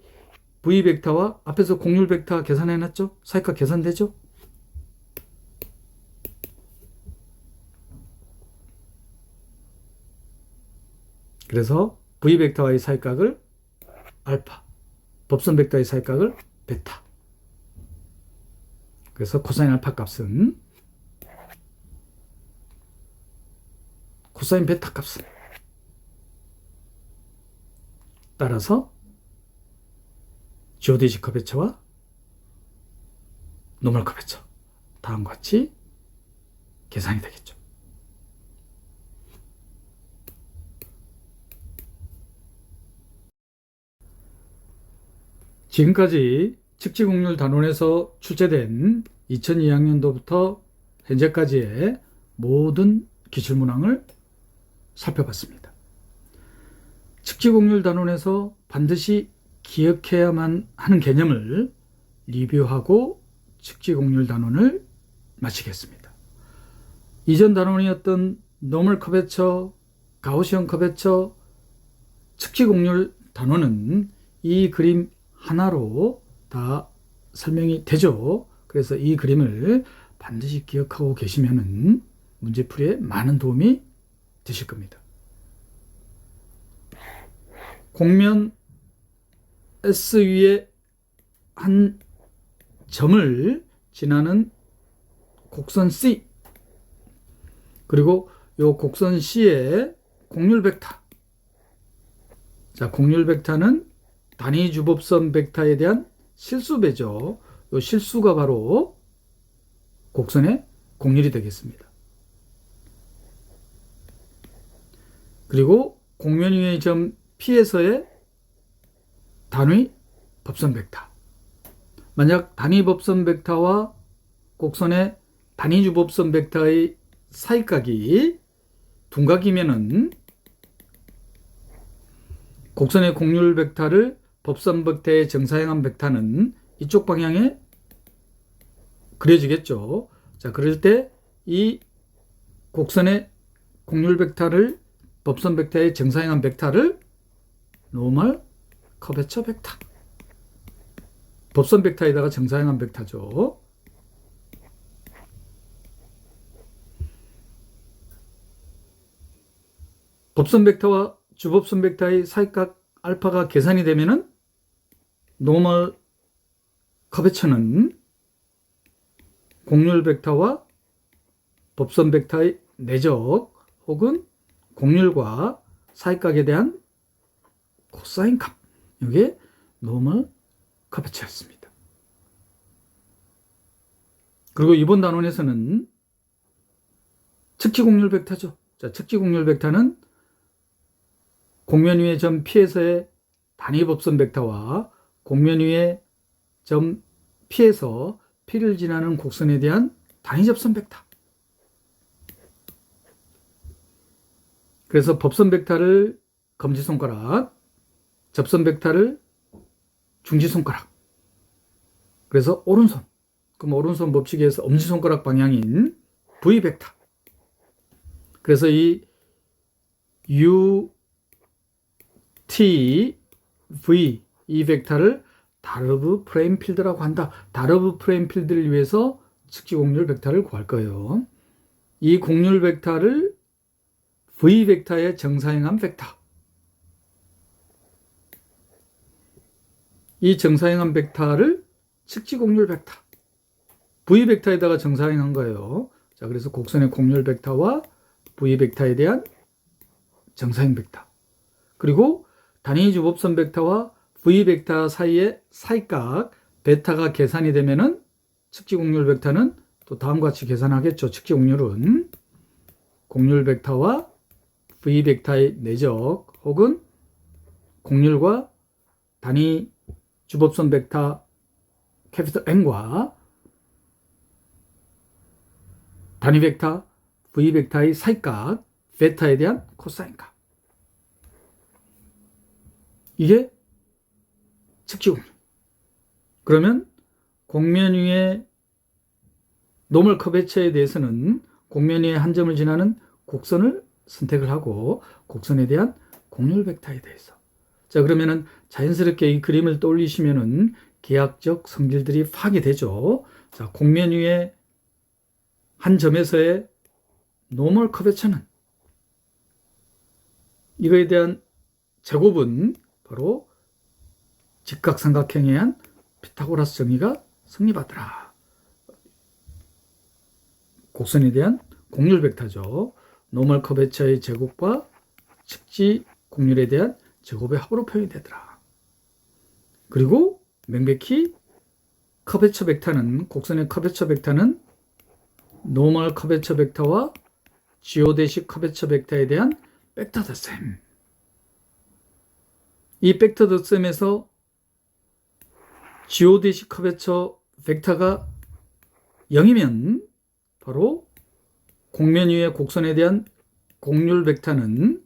A: v 벡터와 앞에서 곡률 벡터 계산해놨죠? 사이값 계산되죠? 그래서 v 벡터와의 사이각을 알파, 법선 벡터의 사이각을 베타. 그래서 코사인 알파 값은 코사인 베타 값은 따라서 지오데시 커베처와 노멀 커베처 다음과 같이 계산이 되겠죠. 지금까지 측지공률 단원에서 출제된 2002학년도부터 현재까지의 모든 기출문항을 살펴봤습니다. 측지공률 단원에서 반드시 기억해야만 하는 개념을 리뷰하고 측지공률 단원을 마치겠습니다. 이전 단원이었던 노멀 커베처, 가우시언 커베처, 측지공률 단원은 이 그림 하나로 다 설명이 되죠. 그래서 이 그림을 반드시 기억하고 계시면은 문제풀이에 많은 도움이 되실 겁니다. 곡면 S 위에 한 점을 지나는 곡선 C, 그리고 이 곡선 C의 곡률 벡터. 자, 곡률 벡터는 단위 주법선 벡터에 대한 실수배죠. 이 실수가 바로 곡선의 곡률이 되겠습니다. 그리고 곡면 위의 점 P에서의 단위 법선 벡터. 만약 단위 법선 벡터와 곡선의 단위 주법선 벡터의 사이각이 둔각이면은 곡선의 곡률 벡터를 법선 벡터의 정사형한 벡터는 이쪽 방향에 그려지겠죠. 자, 그럴 때 이 곡선의 곡률 벡터를 법선 벡터의 정사형한 벡터를 노멀 커베처 벡터. 법선 벡터에다가 정사형한 벡터죠. 법선 벡터와 주법선 벡터의 사이각 알파가 계산이 되면은 노멀 커베처는 곡률 벡터와 법선 벡터의 내적 혹은 곡률과 사이각에 대한 코사인 값, 이게 노멀 커베처였습니다. 그리고 이번 단원에서는 측지 곡률 벡터죠. 자, 측지 곡률 벡터는 곡면 위의 점 P에서의 단위 법선 벡터와 곡면 위의 점 P에서 P를 지나는 곡선에 대한 단위 접선 벡터. 그래서 법선 벡터를 검지손가락, 접선 벡터를 중지손가락. 그래서 오른손. 그럼 오른손 법칙에서 엄지손가락 방향인 V 벡터. 그래서 이 U, T, V 이 벡터를 다르브 프레임 필드라고 한다. 다르브 프레임 필드를 위해서 측지 곡률 벡터를 구할 거예요. 이 곡률 벡터를 V 벡터의 정사형한 벡터. 이 정사형한 벡터를 측지 곡률 벡터. V 벡터에다가 정사형한 거예요. 자, 그래서 곡선의 곡률 벡터와 V 벡터에 대한 정사형 벡터. 그리고 단위 주법선 벡터와 V 벡터 사이의 사이각 베타가 계산이 되면은 측지 곡률 벡터는 또 다음과 같이 계산하겠죠. 측지 곡률은 곡률 벡터와 V 벡터의 내적 혹은 곡률과 단위 주법선 벡터 캐피털 N과 단위 벡터 V 벡터의 사이각 베타에 대한 코사인 값. 이게 측지 곡률. 그러면 곡면 위의 노멀 커베처에 대해서는 곡면 위의 한 점을 지나는 곡선을 선택을 하고 곡선에 대한 곡률 벡터에 대해서. 자, 그러면은 자연스럽게 이 그림을 떠올리시면은 기하학적 성질들이 파악이 되죠. 자, 곡면 위의 한 점에서의 노멀 커베처는 이거에 대한 제곱은 바로 직각삼각형에 의한 피타고라스 정의가 성립하더라. 곡선에 대한 곡률 벡터죠. 노멀 커베처의 제곱과 측지 곡률에 대한 제곱의 합으로 표현이 되더라. 그리고 명백히 커베처 벡터는, 곡선의 커베처 벡터는 노멀 커베처 벡터와 지오데식 커베처 벡터에 대한 벡터 덧셈. 이 벡터 덧셈에서 지오데시 커베처 벡터가 0이면 바로 곡면 위의 곡선에 대한 곡률 벡터는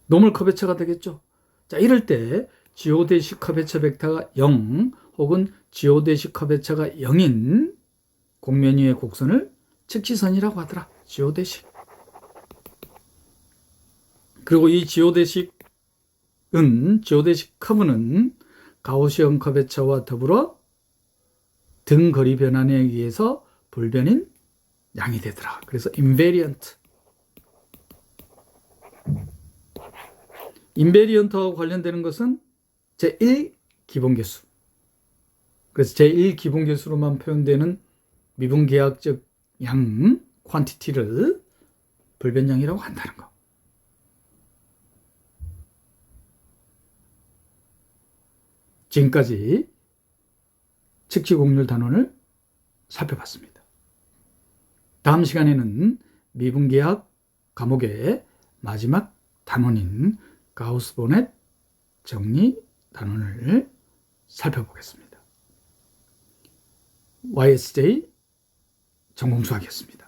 A: 노멀 커베처가 되겠죠. 자, 이럴 때 지오데시 커베처 벡터가 0 혹은 지오데시 커베처가 0인 곡면 위의 곡선을 직지선이라고 하더라. 지오데식. 그리고 이 지오데식 커브는 가우시언 커베처와 더불어 등 거리 변환에 의해서 불변인 양이 되더라. 그래서 인베리언트. 인베리언트와 관련되는 것은 제1 기본계수. 그래서 제1 기본계수로만 표현되는 미분계약적 양, 퀀티티를 불변량이라고 한다는 거. 지금까지 측지곡률 단원을 살펴봤습니다. 다음 시간에는 미분계학 과목의 마지막 단원인 가우스-보넷 정리 단원을 살펴보겠습니다. YSJ 전공수학이었습니다.